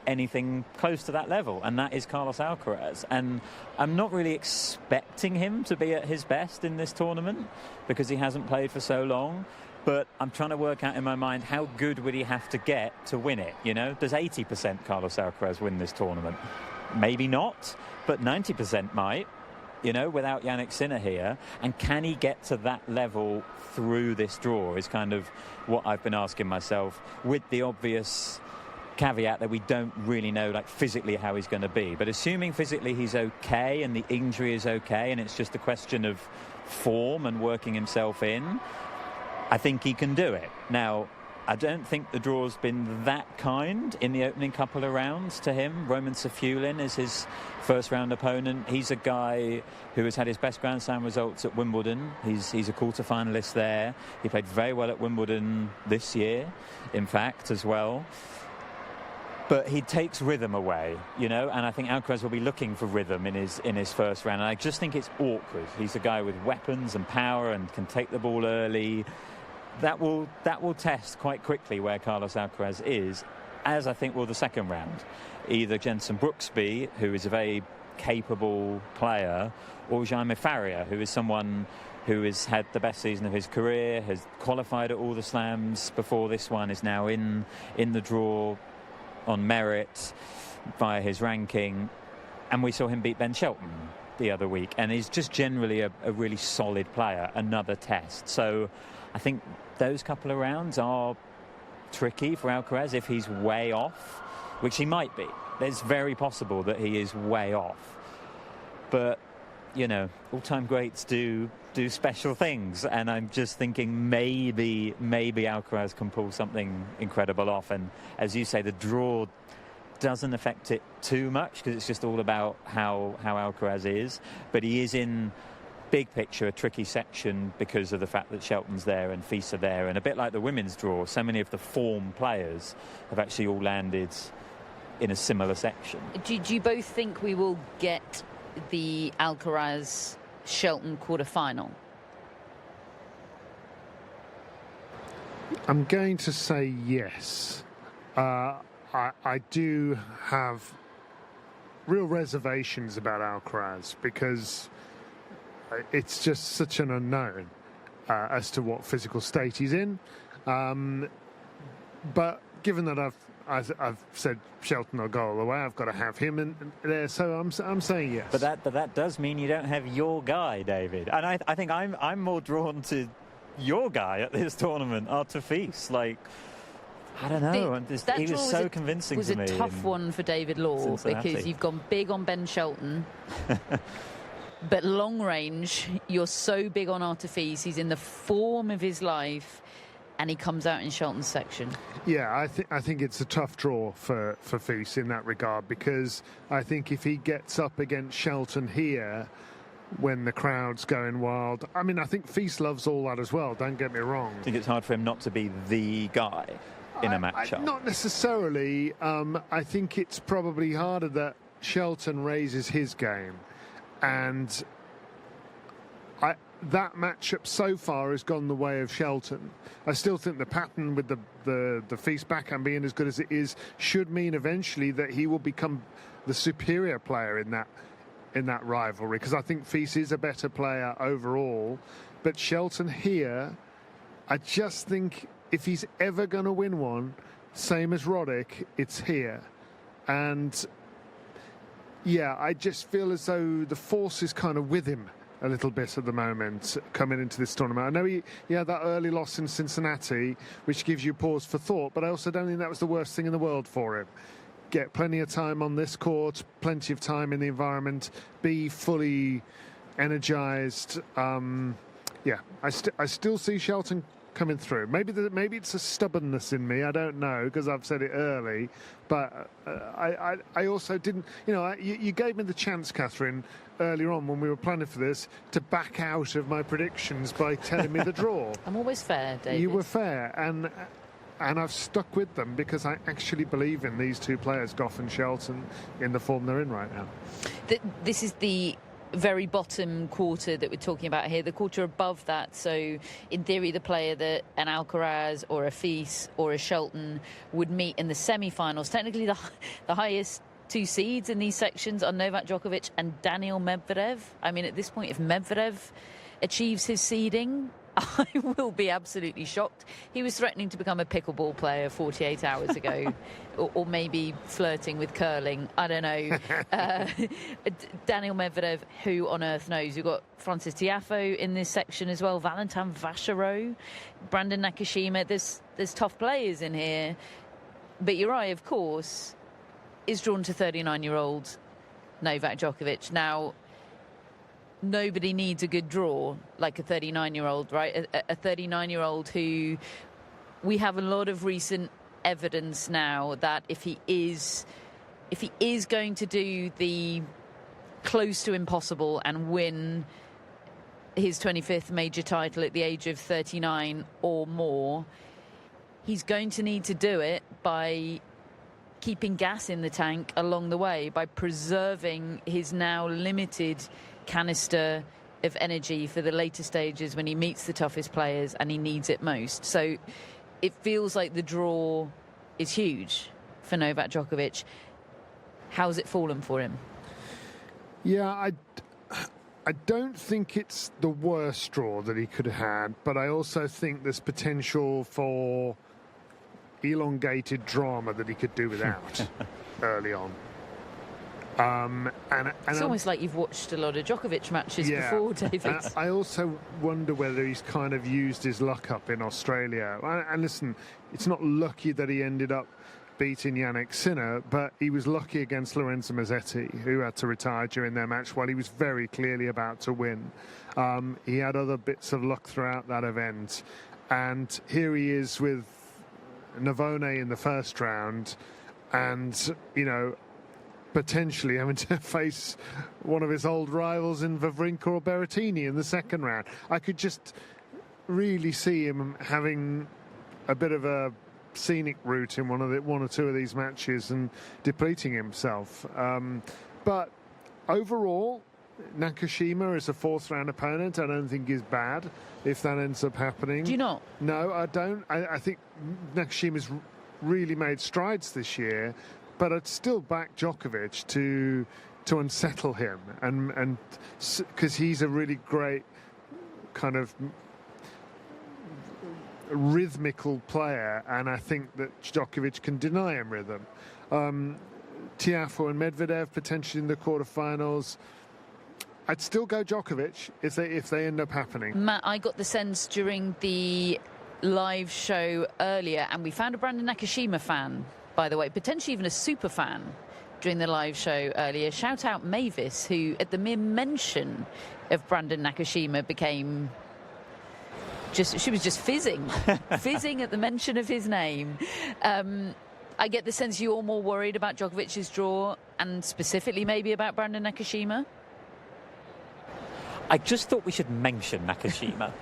[SPEAKER 2] anything close to that level, and that is Carlos Alcaraz. And I'm not really expecting him to be at his best in this tournament because he hasn't played for so long, but I'm trying to work out in my mind how good would he have to get to win it. You know, does 80% Carlos Alcaraz win this tournament? Maybe not, but 90% might, you know, without Jannik Sinner here. And can he get to that level through this draw is kind of what I've been asking myself, with the obvious caveat that we don't really know, like, physically how he's going to be. But assuming physically he's okay and the injury is okay and it's just a question of form and working himself in, I think he can do it. Now, I don't think the draw's been that kind in the opening couple of rounds to him. Roman Safulin is his first round opponent. He's a guy who has had his best Grand Slam results at Wimbledon. He's a quarter-finalist there. He played very well at Wimbledon this year, in fact, as well. But he takes rhythm away, you know, and I think Alcaraz will be looking for rhythm in his first round. And I just think it's awkward. He's a guy with weapons and power and can take the ball early. That will test quite quickly where Carlos Alcaraz is, as I think will the second round. Either Jenson Brooksby, who is a very capable player, or Jaime Faria, who is someone who has had the best season of his career, has qualified at all the slams before this one, is now in the draw on merit via his ranking. And we saw him beat Ben Shelton the other week, and he's just generally a really solid player. Another test. So I think those couple of rounds are tricky for Alcaraz if he's way off, which he might be. It's very possible that he is way off. But, you know, all-time greats do special things, and I'm just thinking maybe Alcaraz can pull something incredible off. And as you say, the draw doesn't affect it too much because it's just all about how Alcaraz is. But he is in big picture a tricky section because of the fact that Shelton's there and Fils are there, and a bit like the women's draw, so many of the form players have actually all landed in a similar section.
[SPEAKER 1] Do you both think we will get the Alcaraz-Shelton quarter-final?
[SPEAKER 3] I'm going to say yes. I do have real reservations about Alcaraz because it's just such an unknown as to what physical state he's in. But given that I've said Shelton will go all the way, I've got to have him in there, so I'm saying yes.
[SPEAKER 2] But that does mean you don't have your guy, David. And I think I'm more drawn to your guy at this tournament, Arthur Fils. Like, I don't know. He was so convincing to me.
[SPEAKER 1] It was a tough one for David Law because you've gone big on Ben Shelton. But long range, you're so big on Arthur Fils. He's in the form of his life, and he comes out in Shelton's section.
[SPEAKER 3] Yeah, I think it's a tough draw for Fils in that regard, because I think if he gets up against Shelton here when the crowd's going wild, I mean, I think Fils loves all that as well, don't get me wrong.
[SPEAKER 2] I think it's hard for him not to be the guy in a matchup.
[SPEAKER 3] Not necessarily. I think it's probably harder that Shelton raises his game. And that matchup so far has gone the way of Shelton. I still think the pattern with the Fils backhand being as good as it is should mean eventually that he will become the superior player in that rivalry, because I think Fils is a better player overall. But Shelton here, I just think if he's ever going to win one, same as Roddick, it's here. And yeah, I just feel as though the force is kind of with him a little bit at the moment coming into this tournament. I know he had that early loss in Cincinnati, which gives you pause for thought, but I also don't think that was the worst thing in the world for him. Get plenty of time on this court, plenty of time in the environment, be fully energised. Yeah, I still see Shelton coming through. Maybe it's a stubbornness in me. I don't know, because I've said it early. But I also didn't. You gave me the chance, Catherine, earlier on when we were planning for this, to back out of my predictions by telling me the draw.
[SPEAKER 1] I'm always fair, David.
[SPEAKER 3] You were fair, and I've stuck with them because I actually believe in these two players, Gauff and Shelton, in the form they're in right now.
[SPEAKER 1] This is the very bottom quarter that we're talking about here, the quarter above that. So in theory, the player that an Alcaraz or a Fils or a Shelton would meet in the semi-finals, technically the highest two seeds in these sections are Novak Djokovic and Daniil Medvedev. I mean, at this point, if Medvedev achieves his seeding, I will be absolutely shocked. He was threatening to become a pickleball player 48 hours ago, or maybe flirting with curling. I don't know. Daniil Medvedev, who on earth knows? You've got Frances Tiafoe in this section as well, Valentin Vachereau, Brandon Nakashima. There's tough players in here. But Uri, of course, is drawn to 39-year-old Novak Djokovic. Now, nobody needs a good draw like a 39-year-old, right? A 39-year-old who we have a lot of recent evidence now that if he is going to do the close to impossible and win his 25th major title at the age of 39 or more, he's going to need to do it by keeping gas in the tank along the way, by preserving his now limited canister of energy for the later stages when he meets the toughest players and he needs it most. So it feels like the draw is huge for Novak Djokovic. How's it fallen for him?
[SPEAKER 3] Yeah, I don't think it's the worst draw that he could have had, but I also think there's potential for elongated drama that he could do without early on.
[SPEAKER 1] It's almost like you've watched a lot of Djokovic matches before, David.
[SPEAKER 3] I also wonder whether he's kind of used his luck up in Australia. And listen, it's not lucky that he ended up beating Jannik Sinner, but he was lucky against Lorenzo Mazzetti, who had to retire during their match while he was very clearly about to win. He had other bits of luck throughout that event. And here he is with Navone in the first round and, potentially having to face one of his old rivals in Wawrinka or Berrettini in the second round. I could just really see him having a bit of a scenic route in one or two of these matches and depleting himself. But overall, Nakashima is a fourth-round opponent. I don't think is bad if that ends up happening.
[SPEAKER 1] Do you not?
[SPEAKER 3] No, I don't. I think Nakashima's really made strides this year, but I'd still back Djokovic to unsettle him, and because he's a really great kind of rhythmical player, and I think that Djokovic can deny him rhythm. Tiafoe and Medvedev potentially in the quarterfinals. I'd still go Djokovic if they end up happening.
[SPEAKER 1] Matt, I got the sense during the live show earlier, and we found a Brandon Nakashima fan, by the way, potentially even a super fan during the live show earlier. Shout out Mavis, who at the mere mention of Brandon Nakashima became she was just fizzing at the mention of his name. I get the sense you're more worried about Djokovic's draw, and specifically maybe about Brandon Nakashima.
[SPEAKER 2] I just thought we should mention Nakashima.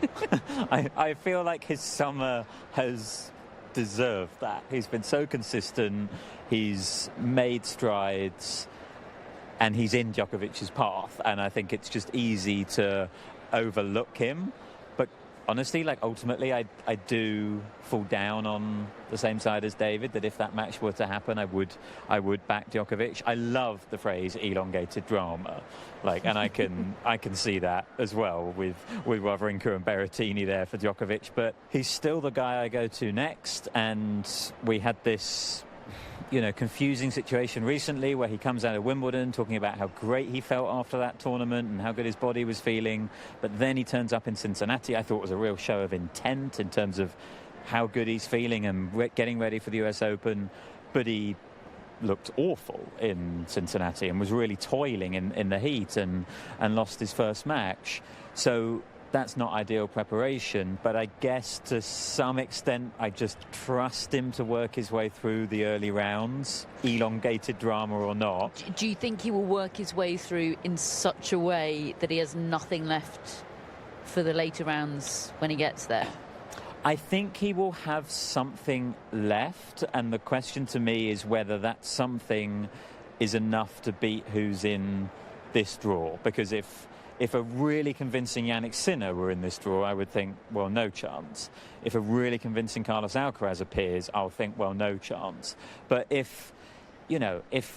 [SPEAKER 2] I feel like his summer has deserved that. He's been so consistent, he's made strides, and he's in Djokovic's path, and I think it's just easy to overlook him. But honestly, ultimately, I do fall down on the same side as David, that if that match were to happen, I would back Djokovic. I love the phrase elongated drama, and I can see that as well with Wawrinka and Berrettini there for Djokovic. But he's still the guy I go to next, and we had this confusing situation recently where he comes out of Wimbledon talking about how great he felt after that tournament and how good his body was feeling, but then he turns up in Cincinnati. I thought it was a real show of intent in terms of how good he's feeling and getting ready for the US Open, but he looked awful in Cincinnati and was really toiling in the heat and lost his first match. So that's not ideal preparation, but I guess to some extent I just trust him to work his way through the early rounds, elongated drama or not.
[SPEAKER 1] Do you think he will work his way through in such a way that he has nothing left for the later rounds when he gets there?
[SPEAKER 2] I think he will have something left, and the question to me is whether that something is enough to beat who's in this draw. Because if a really convincing Jannik Sinner were in this draw, I would think, well, no chance. If a really convincing Carlos Alcaraz appears, I'll think, well, no chance. But if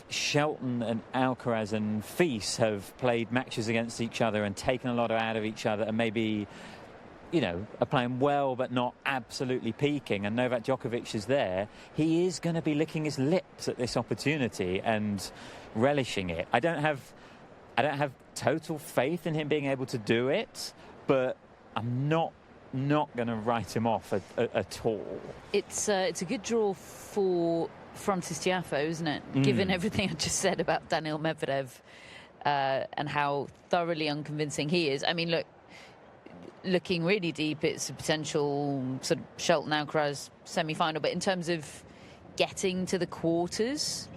[SPEAKER 2] Shelton and Alcaraz and Fils have played matches against each other and taken a lot out of each other and maybe, are playing well but not absolutely peaking, and Novak Djokovic is there, he is going to be licking his lips at this opportunity and relishing it. I don't have total faith in him being able to do it, but I'm not going to write him off at all.
[SPEAKER 1] It's a good draw for Frances Tiafoe, isn't it? Given everything I just said about Daniil Medvedev and how thoroughly unconvincing he is. I mean, looking really deep, it's a potential sort of Shelton-Alcaraz semi-final, but in terms of getting to the quarters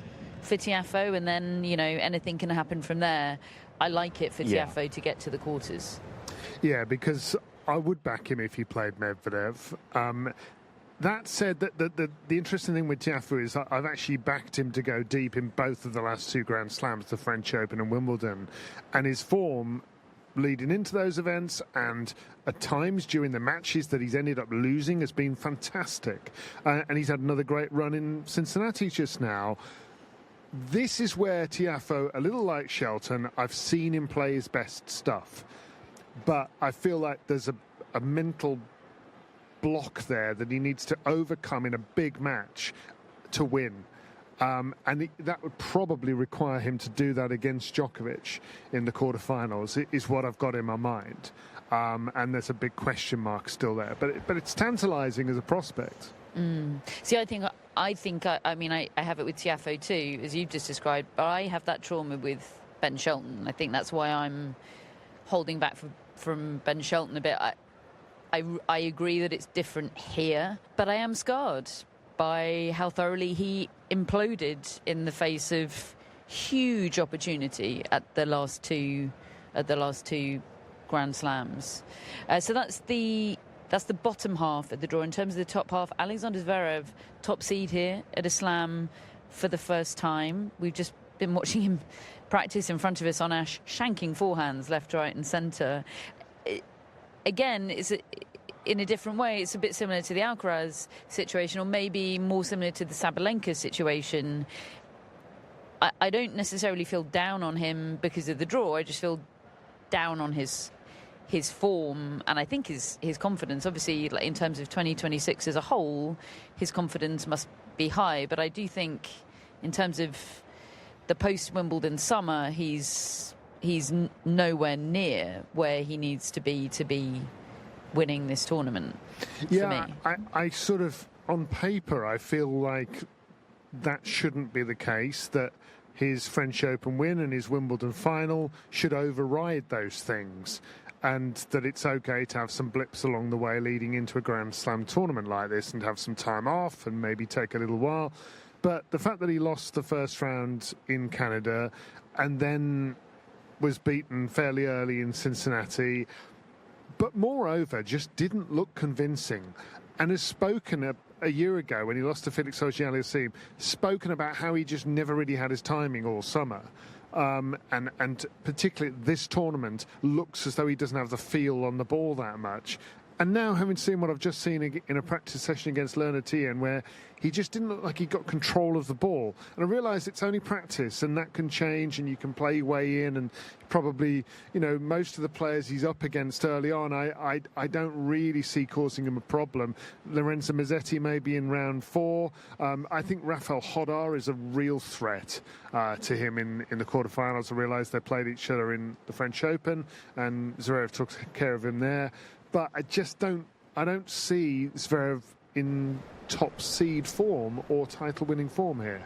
[SPEAKER 1] for Tiafoe, and then, anything can happen from there, I like it for Tiafoe to get to the quarters. Yeah,
[SPEAKER 3] because I would back him if he played Medvedev. That said, the interesting thing with Tiafoe is I've actually backed him to go deep in both of the last two Grand Slams, the French Open and Wimbledon, and his form leading into those events and at times during the matches that he's ended up losing has been fantastic. And he's had another great run in Cincinnati just now. This is where Tiafoe, a little like Shelton, I've seen him play his best stuff. But I feel like there's a mental block there that he needs to overcome in a big match to win. And that would probably require him to do that against Djokovic in the quarterfinals, is what I've got in my mind. And there's a big question mark still there. But it's tantalising as a prospect.
[SPEAKER 1] See, I think I have it with Tiafoe too, as you've just described, but I have that trauma with Ben Shelton. I think that's why I'm holding back from Ben Shelton a bit. I agree that it's different here, but I am scarred by how thoroughly he imploded in the face of huge opportunity at the last two Grand Slams. So that's the bottom half of the draw. In terms of the top half, Alexander Zverev, top seed here at a slam for the first time. We've just been watching him practice in front of us on Ashe, shanking forehands left, right and centre. Again, in a different way, it's a bit similar to the Alcaraz situation, or maybe more similar to the Sabalenka situation. I don't necessarily feel down on him because of the draw. I just feel down on his form, and I think his confidence. Obviously, in terms of 2026 as a whole, his confidence must be high. But I do think, in terms of the post-Wimbledon summer, he's nowhere near where he needs to be winning this tournament.
[SPEAKER 3] Yeah, for me. I sort of, on paper, I feel like that shouldn't be the case, that his French Open win and his Wimbledon final should override those things, and that it's okay to have some blips along the way leading into a Grand Slam tournament like this and have some time off and maybe take a little while. But the fact that he lost the first round in Canada and then was beaten fairly early in Cincinnati, but moreover just didn't look convincing, and has spoken a year ago when he lost to Felix Auger-Aliassime, spoken about how he just never really had his timing all summer. And particularly this tournament looks as though he doesn't have the feel on the ball that much. And now, having seen what I've just seen in a practice session against Lerner Tien, where he just didn't look like he got control of the ball. And I realise it's only practice, and that can change, and you can play your way in. And probably, most of the players he's up against early on, I don't really see causing him a problem. Lorenzo Musetti may be in round 4. I think Rafael Hodar is a real threat to him in the quarterfinals. I realise they played each other in the French Open, and Zverev took care of him there. But I don't see Zverev in top seed form or title-winning form here.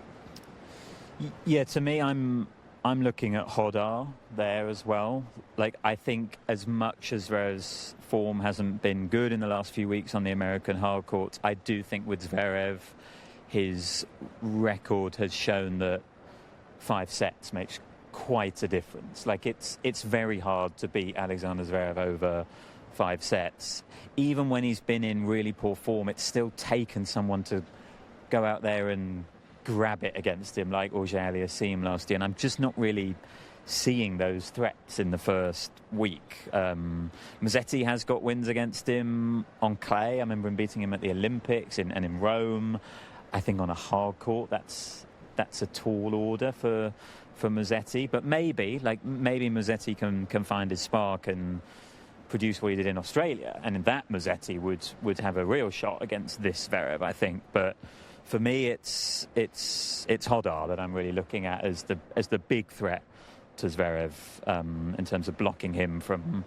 [SPEAKER 2] Yeah, to me, I'm I'm looking at Hodar there as well. Like, I think as much as Zverev's form hasn't been good in the last few weeks on the American hard courts, I do think with Zverev, his record has shown that 5 sets makes quite a difference. Like, it's very hard to beat Alexander Zverev over 5 sets. Even when he's been in really poor form, it's still taken someone to go out there and grab it against him, like Auger-Aliassime last year. And I'm just not really seeing those threats in the first week. Musetti has got wins against him on clay. I remember him beating him at the Olympics and in Rome. I think on a hard court, that's a tall order for Musetti. But maybe Musetti can find his spark and produce what he did in Australia, and in that Musetti would have a real shot against this Zverev, I think. But for me, it's Hodar that I'm really looking at as the big threat to Zverev in terms of blocking him from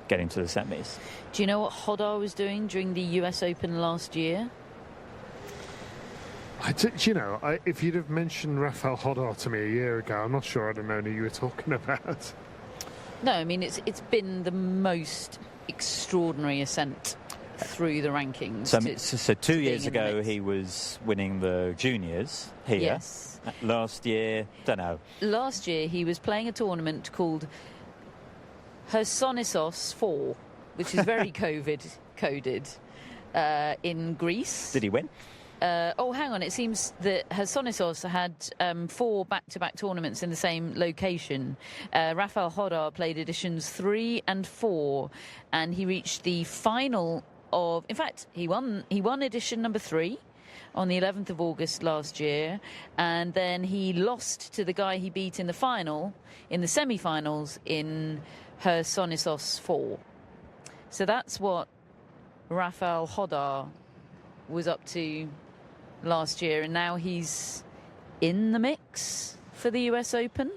[SPEAKER 2] getting to the semis.
[SPEAKER 1] Do you know what Hodar was doing during the US Open last year?
[SPEAKER 3] If you'd have mentioned Rafael Hodar to me a year ago, I'm not sure I'd have known who you were talking about.
[SPEAKER 1] No, I mean, it's been the most extraordinary ascent through the rankings.
[SPEAKER 2] So 2 years ago, he was winning the juniors here.
[SPEAKER 1] Yes.
[SPEAKER 2] Last year, don't know.
[SPEAKER 1] Last year, he was playing a tournament called Chersonissos 4, which is very COVID-coded, in Greece.
[SPEAKER 2] Did he win?
[SPEAKER 1] Hang on. It seems that Chersonissos had 4 back-to-back tournaments in the same location. Rafael Hodar played editions 3 and 4, and he reached the final of... In fact, he won edition number 3 on the 11th of August last year, and then he lost to the guy he beat in the semi-finals in Chersonissos 4. So that's what Rafael Hodar was up to last year, and now he's in the mix for the US Open?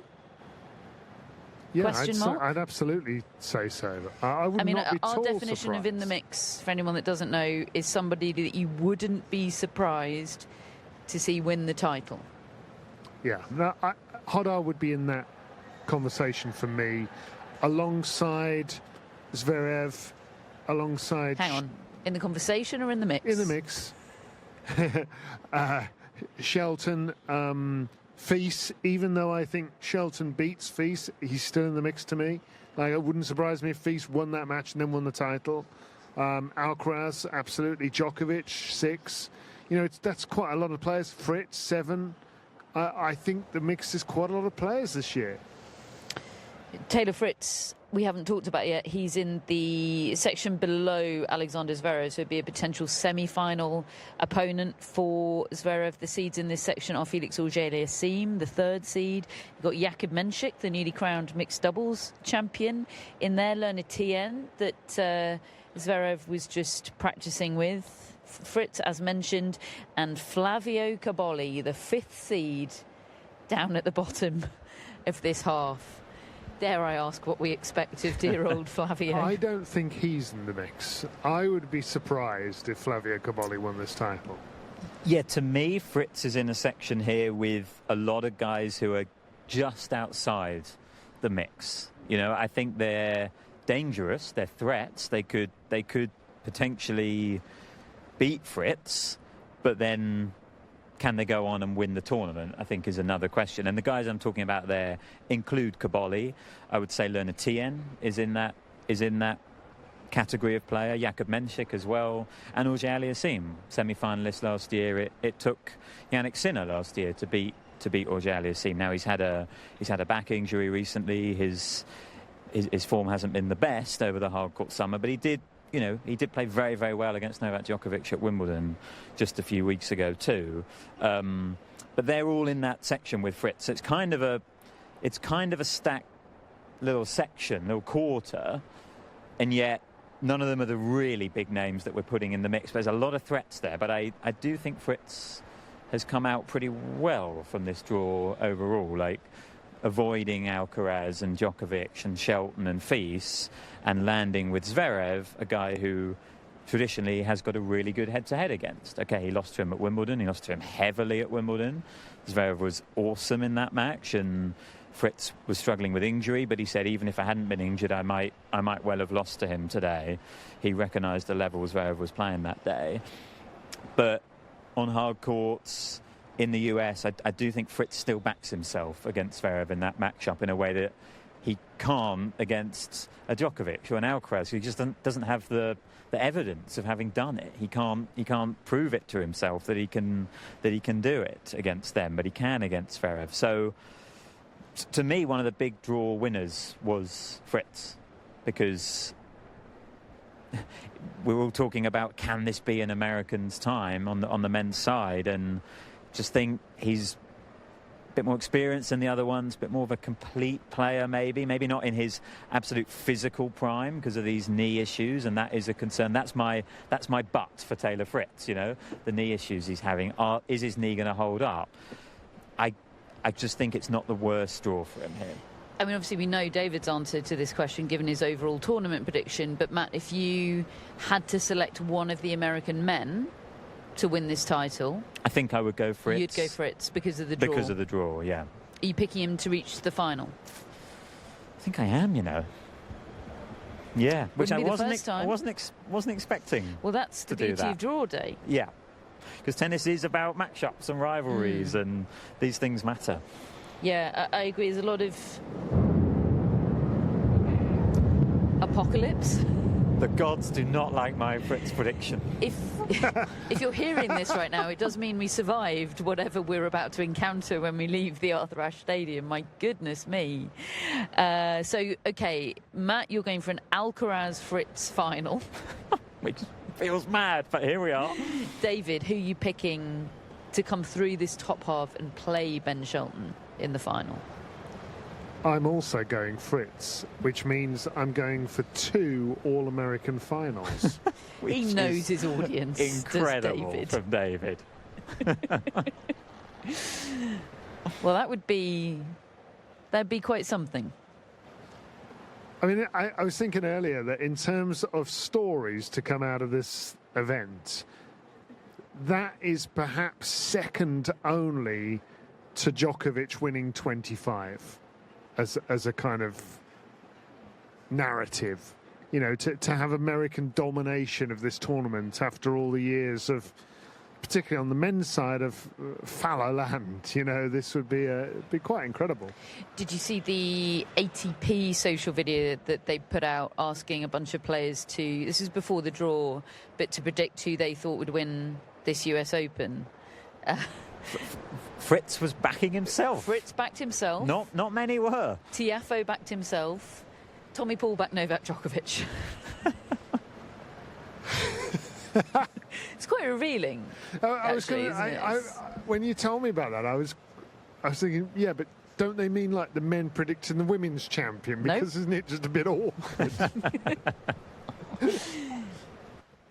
[SPEAKER 3] Yeah,
[SPEAKER 1] mark?
[SPEAKER 3] I'd absolutely say so. I would not be at all
[SPEAKER 1] our definition
[SPEAKER 3] surprised.
[SPEAKER 1] of in the mix, for anyone that doesn't know, is somebody that you wouldn't be surprised to see win the title.
[SPEAKER 3] Yeah, Hodar would be in that conversation for me, alongside Zverev, alongside...
[SPEAKER 1] Hang on, in the conversation or in the mix?
[SPEAKER 3] In the mix. Shelton, Fils, even though I think Shelton beats Fils, he's still in the mix to me. Like, it wouldn't surprise me if Fils won that match and then won the title. Alcaraz, absolutely. Djokovic, 6. That's quite a lot of players. Fritz, 7. I think the mix is quite a lot of players this year.
[SPEAKER 1] Taylor Fritz, we haven't talked about yet. He's in the section below Alexander Zverev, so it'd be a potential semi-final opponent for Zverev. The seeds in this section are Felix Auger-Aliassime, the 3rd seed. You've got Jakub Menšik, the newly crowned mixed doubles champion. In there, Lerner Tien, that Zverev was just practicing with. Fritz, as mentioned, and Flavio Cobolli, the 5th seed, down at the bottom of this half. Dare I ask what we expect of dear old Flavio?
[SPEAKER 3] I don't think he's in the mix. I would be surprised if Flavio Cobolli won this title.
[SPEAKER 2] Yeah, to me, Fritz is in a section here with a lot of guys who are just outside the mix. I think they're dangerous. They're threats. They could potentially beat Fritz, but then... can they go on and win the tournament, I think, is another question. And the guys I'm talking about there include Cobolli. I would say Lerner Tien is in that category of player. Jakub Menšik as well. And Auger-Aliassime, semi-finalist last year. It took Jannik Sinner last year to beat Auger-Aliassime. Now he's had a back injury recently. His form hasn't been the best over the hard court summer, but he did play very, very well against Novak Djokovic at Wimbledon just a few weeks ago too. But they're all in that section with Fritz. It's kind of a stacked little section, little quarter, and yet none of them are the really big names that we're putting in the mix. There's a lot of threats there, but I do think Fritz has come out pretty well from this draw overall, like avoiding Alcaraz and Djokovic and Shelton and Fils, and landing with Zverev, a guy who traditionally has got a really good head-to-head against. Okay, he lost to him at Wimbledon. He lost to him heavily at Wimbledon. Zverev was awesome in that match, and Fritz was struggling with injury, but he said even if I hadn't been injured, I might well have lost to him today. He recognised the levels Zverev was playing that day. But on hard courts in the US, I do think Fritz still backs himself against Zverev in that matchup in a way that he can't against a Djokovic or an Alcaraz, who just doesn't have the evidence of having done it. He can't prove it to himself that he can do it against them, but he can against Zverev. So to me, one of the big draw winners was Fritz, because we're all talking about, can this be an American's time on the men's side, and just think he's a bit more experienced than the other ones, a bit more of a complete player, maybe not in his absolute physical prime because of these knee issues, and that is a concern. That's my but for Taylor Fritz, the knee issues he's having. Is his knee going to hold up? I just think it's not the worst draw for him here.
[SPEAKER 1] I mean, obviously we know David's answer to this question given his overall tournament prediction, but Matt, if you had to select one of the American men to win this title,
[SPEAKER 2] I think I would go Fritz.
[SPEAKER 1] You'd go Fritz because of the draw?
[SPEAKER 2] Because of the draw, yeah.
[SPEAKER 1] Are you picking him to reach the final?
[SPEAKER 2] I think I am, Yeah, which I wasn't expecting.
[SPEAKER 1] Well, that's the beauty of draw day.
[SPEAKER 2] Yeah, because tennis is about matchups and rivalries, and these things matter.
[SPEAKER 1] Yeah, I agree. There's a lot of apocalypse.
[SPEAKER 2] The gods do not like my Fritz prediction.
[SPEAKER 1] If you're hearing this right now, it does mean we survived whatever we're about to encounter when we leave the Arthur Ashe Stadium. My goodness me. So, okay, Matt, you're going for an Alcaraz-Fritz final.
[SPEAKER 2] Which feels mad, but here we are.
[SPEAKER 1] David, who are you picking to come through this top half and play Ben Shelton in the final?
[SPEAKER 3] I'm also going Fritz, which means I'm going for 2 All-American finals.
[SPEAKER 1] He knows his audience.
[SPEAKER 2] Incredible from David.
[SPEAKER 1] Well, that'd be quite something.
[SPEAKER 3] I mean, I was thinking earlier that in terms of stories to come out of this event, that is perhaps second only to Djokovic winning 25 as a kind of narrative. To have American domination of this tournament after all the years of, particularly on the men's side, of fallow land, this would be quite incredible.
[SPEAKER 1] Did you see the ATP social video that they put out asking a bunch of players this is before the draw, but to predict who they thought would win this US Open?
[SPEAKER 2] Fritz was backing himself.
[SPEAKER 1] Fritz backed himself.
[SPEAKER 2] Not many were.
[SPEAKER 1] Tiafoe backed himself. Tommy Paul backed Novak Djokovic. It's quite revealing.
[SPEAKER 3] When you told me about that, I was thinking, yeah, but don't they mean like the men predicting the women's champion? Because Isn't it just a bit awkward?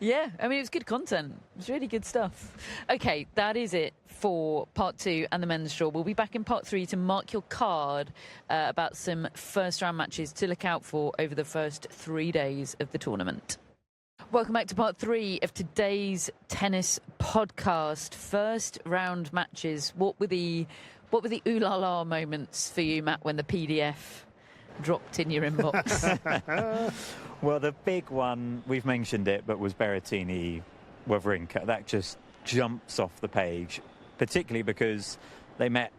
[SPEAKER 1] Yeah, I mean, it was good content. It was really good stuff. Okay, that is it for part 2 and the men's draw. We'll be back in part 3 to mark your card about some first-round matches to look out for over the first 3 days of the tournament. Welcome back to part 3 of today's tennis podcast. First-round matches. What were the ooh-la-la moments for you, Matt, when the PDF dropped in your inbox?
[SPEAKER 2] Well, the big one, we've mentioned it, but was Berrettini Wawrinka. That just jumps off the page, particularly because they met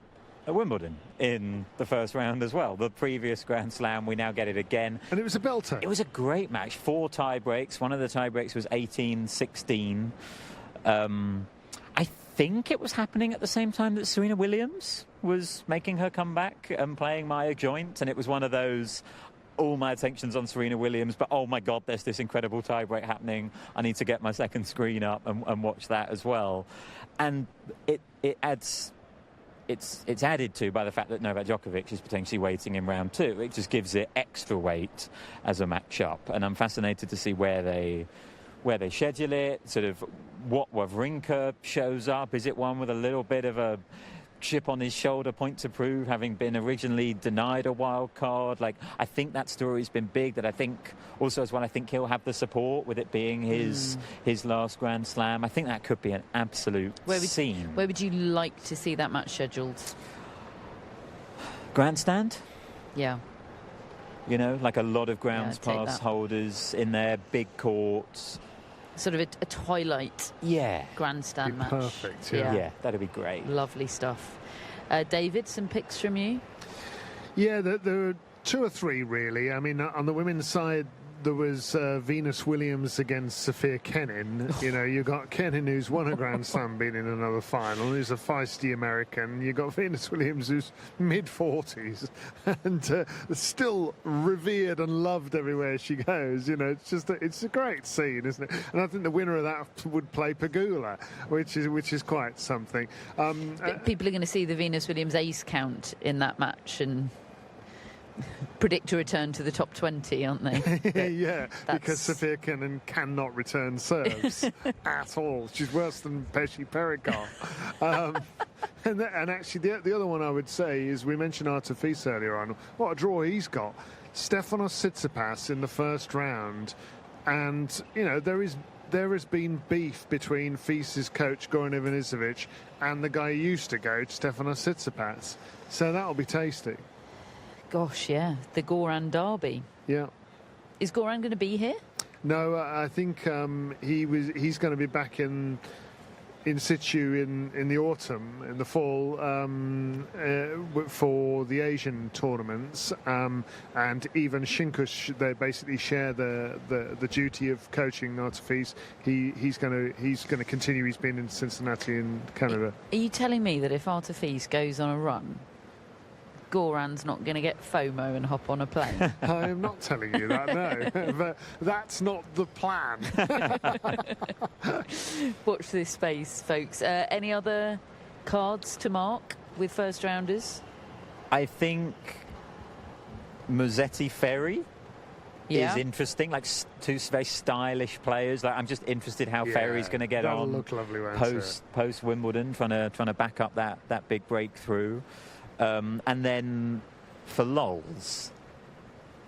[SPEAKER 2] at Wimbledon in the first round as well. The previous Grand Slam, we now get it again.
[SPEAKER 3] And it was a belter.
[SPEAKER 2] It was a great match. 4 tie breaks. One of the tie breaks was 18-16. I think it was happening at the same time that Serena Williams was making her comeback and playing Maya Joint, and it was one of those, all my attention's on Serena Williams, but oh my God, there's this incredible tiebreak happening. I need to get my second screen up and watch that as well. And it adds, it's added to by the fact that Novak Djokovic is potentially waiting in round 2. It just gives it extra weight as a matchup. And I'm fascinated to see where they schedule it, sort of what Wawrinka shows up. Is it one with a little bit of a chip on his shoulder, point to prove, having been originally denied a wild card? I think that story's been big. That I think also as well, I think he'll have the support with it being his last Grand Slam. I think that could be an absolute scene.
[SPEAKER 1] Where would you like to see that match scheduled?
[SPEAKER 2] Grandstand?
[SPEAKER 1] Yeah.
[SPEAKER 2] You know, like a lot of grounds
[SPEAKER 1] Yeah, take
[SPEAKER 2] pass
[SPEAKER 1] that.
[SPEAKER 2] holders in there, big courts.
[SPEAKER 1] Sort of a twilight
[SPEAKER 2] Yeah.
[SPEAKER 1] grandstand
[SPEAKER 3] Be
[SPEAKER 1] match.
[SPEAKER 3] perfect, yeah.
[SPEAKER 2] Yeah, that'd be great.
[SPEAKER 1] Lovely stuff. David, some picks from you?
[SPEAKER 3] Yeah, there were 2 or 3 really. I mean, on the women's side, there was Venus Williams against Sophia Kenin. You know, you got Kenin, who's won a Grand Slam, been in another final, who's a feisty American. You got Venus Williams, who's mid-40s and still revered and loved everywhere she goes. You know, it's a great scene, isn't it? And I think the winner of that would play Pegula, which is quite something.
[SPEAKER 1] People are going to see the Venus Williams ace count in that match and predict a return to the top 20, aren't they?
[SPEAKER 3] Yeah, because Sophia Kenin cannot return serves at all. She's worse than Pesci Pericard. And actually, the other one I would say is, we mentioned Arthur Ashe earlier on. What a draw he's got. Stefanos Tsitsipas in the first round. And, you know, there has been beef between Ashe's coach, Goran Ivanisevic, and the guy who used to go, Stefanos Tsitsipas. So that'll be tasty.
[SPEAKER 1] Gosh, yeah, the Goran derby.
[SPEAKER 3] Yeah.
[SPEAKER 1] Is Goran going to be here?
[SPEAKER 3] No, I think he's going to be back in situ in the autumn, in the fall, for the Asian tournaments. And even Shinkush, they basically share the duty of coaching Arthur Ashe. He's going to continue. He's been in Cincinnati in Canada.
[SPEAKER 1] Are you telling me that if Arthur Ashe goes on a run, Goran's not going to get FOMO and hop on a plane?
[SPEAKER 3] I am not telling you that, no. But that's not the plan.
[SPEAKER 1] Watch this space, folks. Any other cards to mark with first rounders?
[SPEAKER 2] I think Musetti Ferry is interesting. Like 2 very stylish players. Like, I'm just interested how Ferry's going to get
[SPEAKER 3] that'll
[SPEAKER 2] on
[SPEAKER 3] look lovely,
[SPEAKER 2] post Wimbledon, trying to back up that big breakthrough. And then for lols,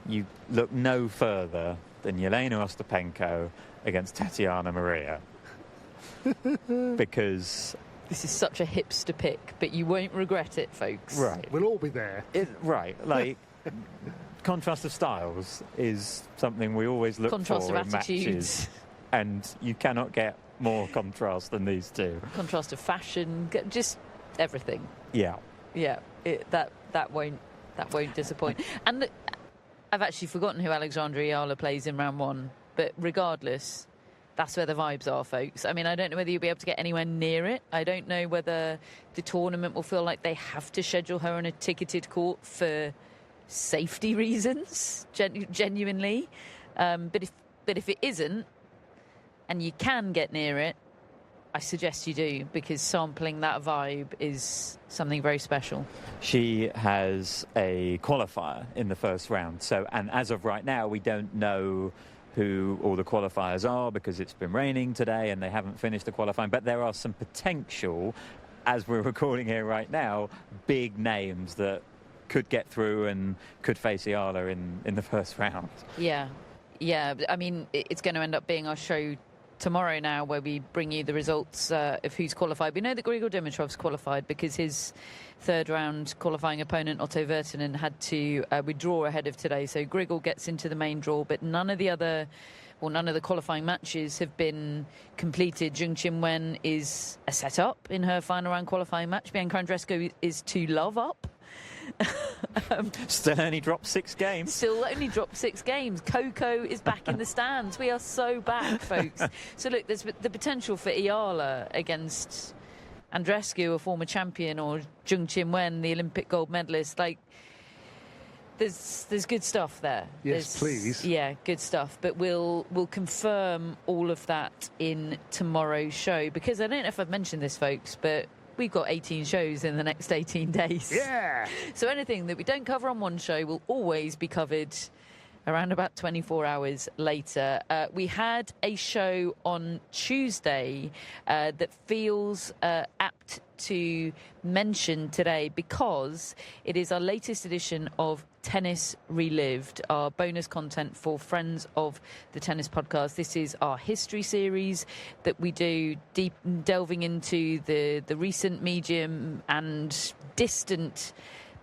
[SPEAKER 2] you look no further than Yelena Ostapenko against Tatiana Maria. Because
[SPEAKER 1] this is such a hipster pick, but you won't regret it, folks.
[SPEAKER 2] Right.
[SPEAKER 3] We'll all be there.
[SPEAKER 2] Like, contrast of styles is something we always look
[SPEAKER 1] Contrast
[SPEAKER 2] for
[SPEAKER 1] of
[SPEAKER 2] in
[SPEAKER 1] attitudes.
[SPEAKER 2] matches. And you cannot get more contrast than these two.
[SPEAKER 1] Contrast of fashion, just everything.
[SPEAKER 2] Yeah.
[SPEAKER 1] Yeah, that won't disappoint. And look, I've actually forgotten who Alexandra Ayala plays in round 1, but regardless, that's where the vibes are, folks. I mean, I don't know whether you'll be able to get anywhere near it. I don't know whether the tournament will feel like they have to schedule her on a ticketed court for safety reasons, genuinely. But if it isn't, and you can get near it, I suggest you do, because sampling that vibe is something very special.
[SPEAKER 2] She has a qualifier in the first round. And as of right now, we don't know who all the qualifiers are because it's been raining today and they haven't finished the qualifying. But there are some potential, as we're recording here right now, big names that could get through and could face Ayala in the first round.
[SPEAKER 1] Yeah. I mean, it's going to end up being our show tomorrow now, where we bring you the results of who's qualified. We know that Grigor Dimitrov's qualified because his third round qualifying opponent, Otto Virtanen, had to withdraw ahead of today. So Grigor gets into the main draw, but none of the qualifying matches have been completed. Jung Chin-wen is a set-up in her final round qualifying match. Bianca Andreescu is 2 love up.
[SPEAKER 2] Still only dropped 6 games.
[SPEAKER 1] Still only dropped 6 games. Coco is back in the stands. We are so back, folks. So look, there's the potential for Ayala against Andreescu, a former champion, or Jung Chin-wen, the Olympic gold medalist. Like, there's good stuff there.
[SPEAKER 3] Yes, please.
[SPEAKER 1] Yeah, good stuff. But we'll confirm all of that in tomorrow's show, because I don't know if I've mentioned this, folks, but we've got 18 shows in the next 18 days.
[SPEAKER 3] Yeah.
[SPEAKER 1] So anything that we don't cover on one show will always be covered around about 24 hours later. We had a show on Tuesday that feels apt to mention today, because it is our latest edition of Tennis Relived, our bonus content for friends of the Tennis Podcast. This is our history series that we do, delving into the recent, medium and distant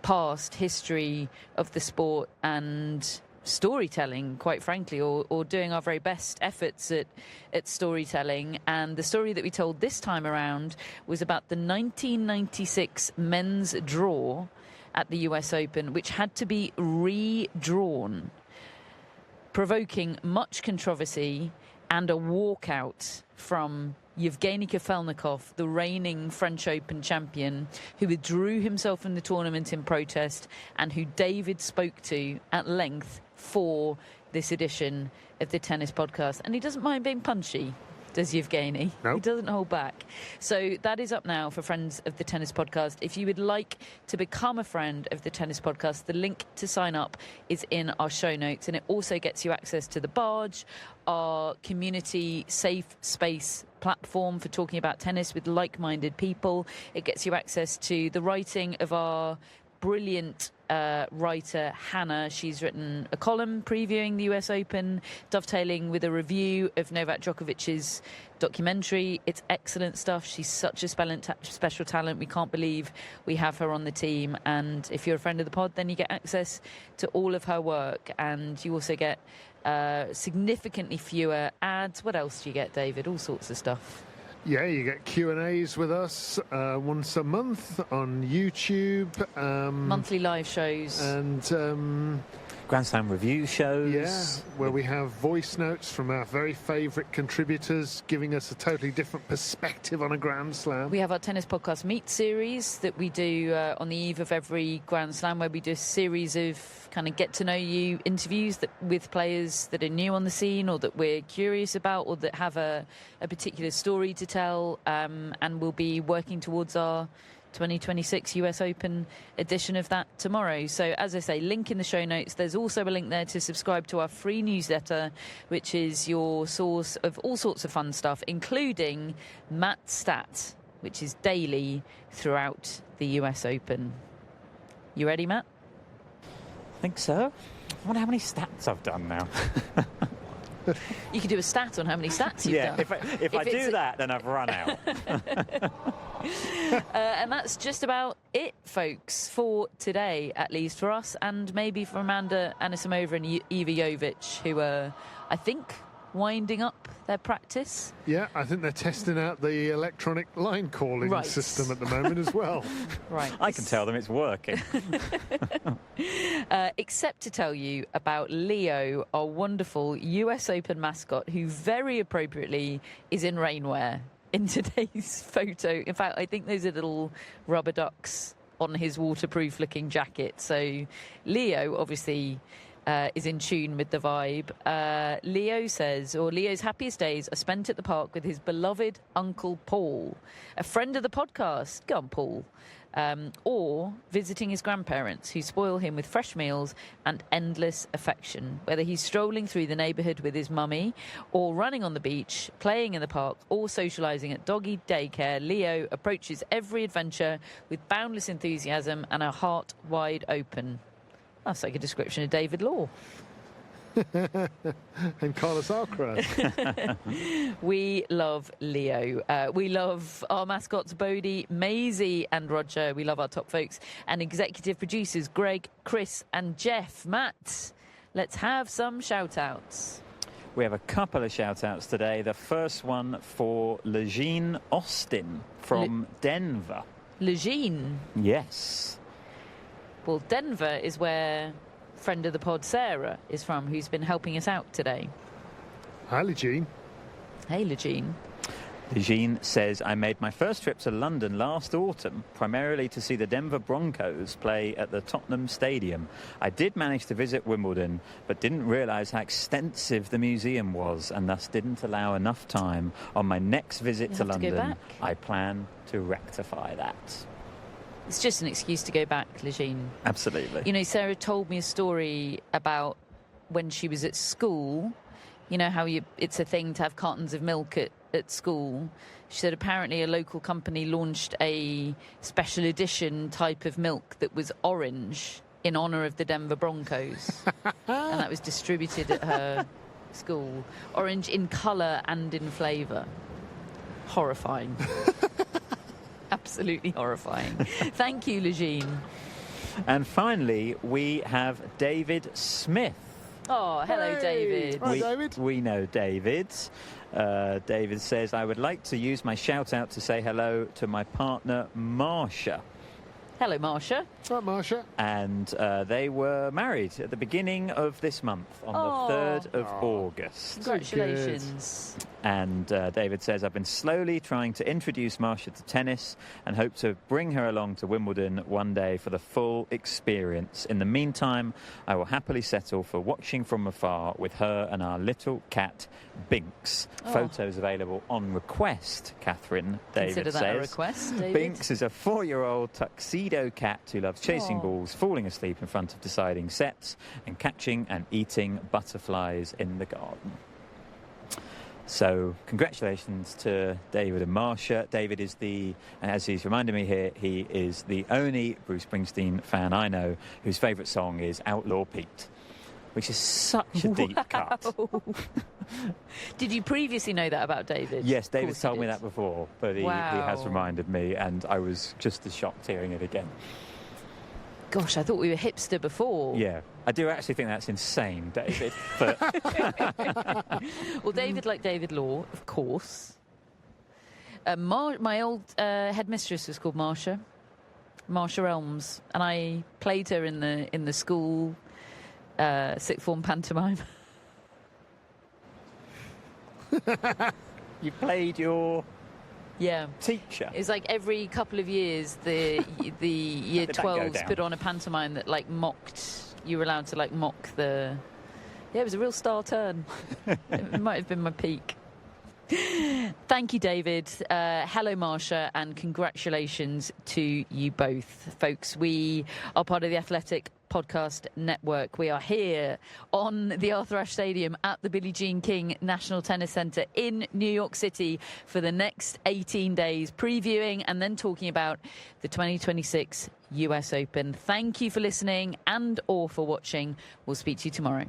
[SPEAKER 1] past history of the sport and storytelling, quite frankly, or doing our very best efforts at storytelling. And the story that we told this time around was about the 1996 men's draw at the US Open, which had to be redrawn, provoking much controversy and a walkout from Yevgeny Kafelnikov, the reigning French Open champion, who withdrew himself from the tournament in protest and who David spoke to at length for this edition of the Tennis Podcast. And he doesn't mind being punchy, does Yevgeny?
[SPEAKER 3] Nope.
[SPEAKER 1] He doesn't hold back. So that is up now for friends of the Tennis Podcast. If you would like to become a friend of the Tennis Podcast, the link to sign up is in our show notes, and it also gets you access to the Barge, our community safe space platform for talking about tennis with like-minded people. It gets you access to the writing of our brilliant writer Hannah. She's written a column previewing the US Open, dovetailing with a review of Novak Djokovic's documentary. It's excellent stuff. She's such a special talent. We can't believe we have her on the team. And if you're a friend of the pod, then you get access to all of her work, and you also get significantly fewer ads. What else do you get, David? All sorts of stuff.
[SPEAKER 3] Yeah, you get Q&As with us once a month on YouTube.
[SPEAKER 1] Monthly live shows.
[SPEAKER 3] And
[SPEAKER 2] Grand Slam review shows.
[SPEAKER 3] yeah, where we have voice notes from our very favourite contributors giving us a totally different perspective on a Grand Slam.
[SPEAKER 1] We have our Tennis Podcast Meet series that we do on the eve of every Grand Slam, where we do a series of kind of get-to-know-you interviews with players that are new on the scene or that we're curious about or that have a particular story to tell, and we'll be working towards our 2026 US Open edition of that tomorrow. So, as I say, link in the show notes. There's also a link there to subscribe to our free newsletter, which is your source of all sorts of fun stuff, including Matt Stat, which is daily throughout the US Open. You ready, Matt?
[SPEAKER 2] I think so. I wonder how many stats I've done now.
[SPEAKER 1] You could do a stat on how many stats you've done.
[SPEAKER 2] If I do that, then I've run out.
[SPEAKER 1] And that's just about it, folks, for today, at least for us, and maybe for Amanda Anisimova and Iva Jovic, who are, I think, winding up their practice.
[SPEAKER 3] Yeah, I think they're testing out the electronic line calling system at the moment as well.
[SPEAKER 1] Right.
[SPEAKER 2] I can tell them it's working.
[SPEAKER 1] Except to tell you about Leo, our wonderful US Open mascot, who very appropriately is in rainwear in today's photo. In fact, I think those are little rubber ducks on his waterproof looking jacket. So Leo obviously is in tune with the vibe. Leo says, or Leo's happiest days are spent at the park with his beloved Uncle Paul, a friend of the podcast. Go on, Paul. Or visiting his grandparents, who spoil him with fresh meals and endless affection. Whether he's strolling through the neighbourhood with his mummy, or running on the beach, playing in the park, or socialising at doggy daycare, Leo approaches every adventure with boundless enthusiasm and a heart wide open. That's like a description of David Law.
[SPEAKER 3] And Carlos Alcaraz.
[SPEAKER 1] We love Leo. We love our mascots, Bodie, Maisie and Roger. We love our top folks and executive producers, Greg, Chris and Jeff. Matt, let's have some shout-outs.
[SPEAKER 2] We have a couple of shout-outs today. The first one for Legine Austin from Denver.
[SPEAKER 1] Legine?
[SPEAKER 2] Yes.
[SPEAKER 1] Well, Denver is where friend of the pod Sarah is from, who's been helping us out today.
[SPEAKER 3] Hi, Legine.
[SPEAKER 1] Hey, Legine.
[SPEAKER 2] Legine says, I made my first trip to London last autumn, primarily to see the Denver Broncos play at the Tottenham Stadium. I did manage to visit Wimbledon, but didn't realise how extensive the museum was, and thus didn't allow enough time. On my next visit to London, I plan to rectify that.
[SPEAKER 1] It's just an excuse to go back, Legine.
[SPEAKER 2] Absolutely.
[SPEAKER 1] You know, Sarah told me a story about when she was at school. You know how it's a thing to have cartons of milk at school. She said apparently a local company launched a special edition type of milk that was orange in honour of the Denver Broncos. And that was distributed at her school. Orange in colour and in flavour. Horrifying. Absolutely horrifying. Thank you, Legine.
[SPEAKER 2] And finally, we have David Smith.
[SPEAKER 1] Oh, hello, David.
[SPEAKER 3] Hi, David.
[SPEAKER 2] We know David. David says, I would like to use my shout-out to say hello to my partner, Marsha.
[SPEAKER 1] Hello, Marsha.
[SPEAKER 3] Right, Marsha.
[SPEAKER 2] And they were married at the beginning of this month, on the 3rd of August.
[SPEAKER 1] Congratulations.
[SPEAKER 2] And David says, I've been slowly trying to introduce Marsha to tennis and hope to bring her along to Wimbledon one day for the full experience. In the meantime, I will happily settle for watching from afar with her and our little cat, Binks. Photos available on request, Catherine, David
[SPEAKER 1] Consider that
[SPEAKER 2] says.
[SPEAKER 1] a request, David.
[SPEAKER 2] Binks is a 4-year-old tuxedo cat who loves chasing balls, falling asleep in front of deciding sets, and catching and eating butterflies in the garden. So, congratulations to David and Marsha. David is as he's reminded me here, he is the only Bruce Springsteen fan I know whose favourite song is Outlaw Pete, which is such a deep cut.
[SPEAKER 1] Did you previously know that about David?
[SPEAKER 2] Yes, David's told me that before, but he has
[SPEAKER 1] Wow.
[SPEAKER 2] reminded me, and I was just as shocked hearing it again.
[SPEAKER 1] Gosh, I thought we were hipster before.
[SPEAKER 2] Yeah, I do actually think that's insane, David. But
[SPEAKER 1] Well, David, like David Law, of course. My old headmistress was called Marsha Elms, and I played her in the school sixth form pantomime.
[SPEAKER 2] you played your
[SPEAKER 1] Yeah.
[SPEAKER 2] teacher.
[SPEAKER 1] It's like every couple of years, the year
[SPEAKER 2] did that go
[SPEAKER 1] 12s
[SPEAKER 2] down?
[SPEAKER 1] put on a pantomime that like mocked. You were allowed to like mock the. Yeah, it was a real star turn. It might have been my peak. Thank you, David. Hello, Marsha, and congratulations to you both, folks. We are part of the Athletic Podcast Network. We are here on the Arthur Ashe Stadium at the Billie Jean King National Tennis Center in New York City for the next 18 days, previewing and then talking about the 2026 US Open. Thank you for listening and or for watching. We'll speak to you tomorrow.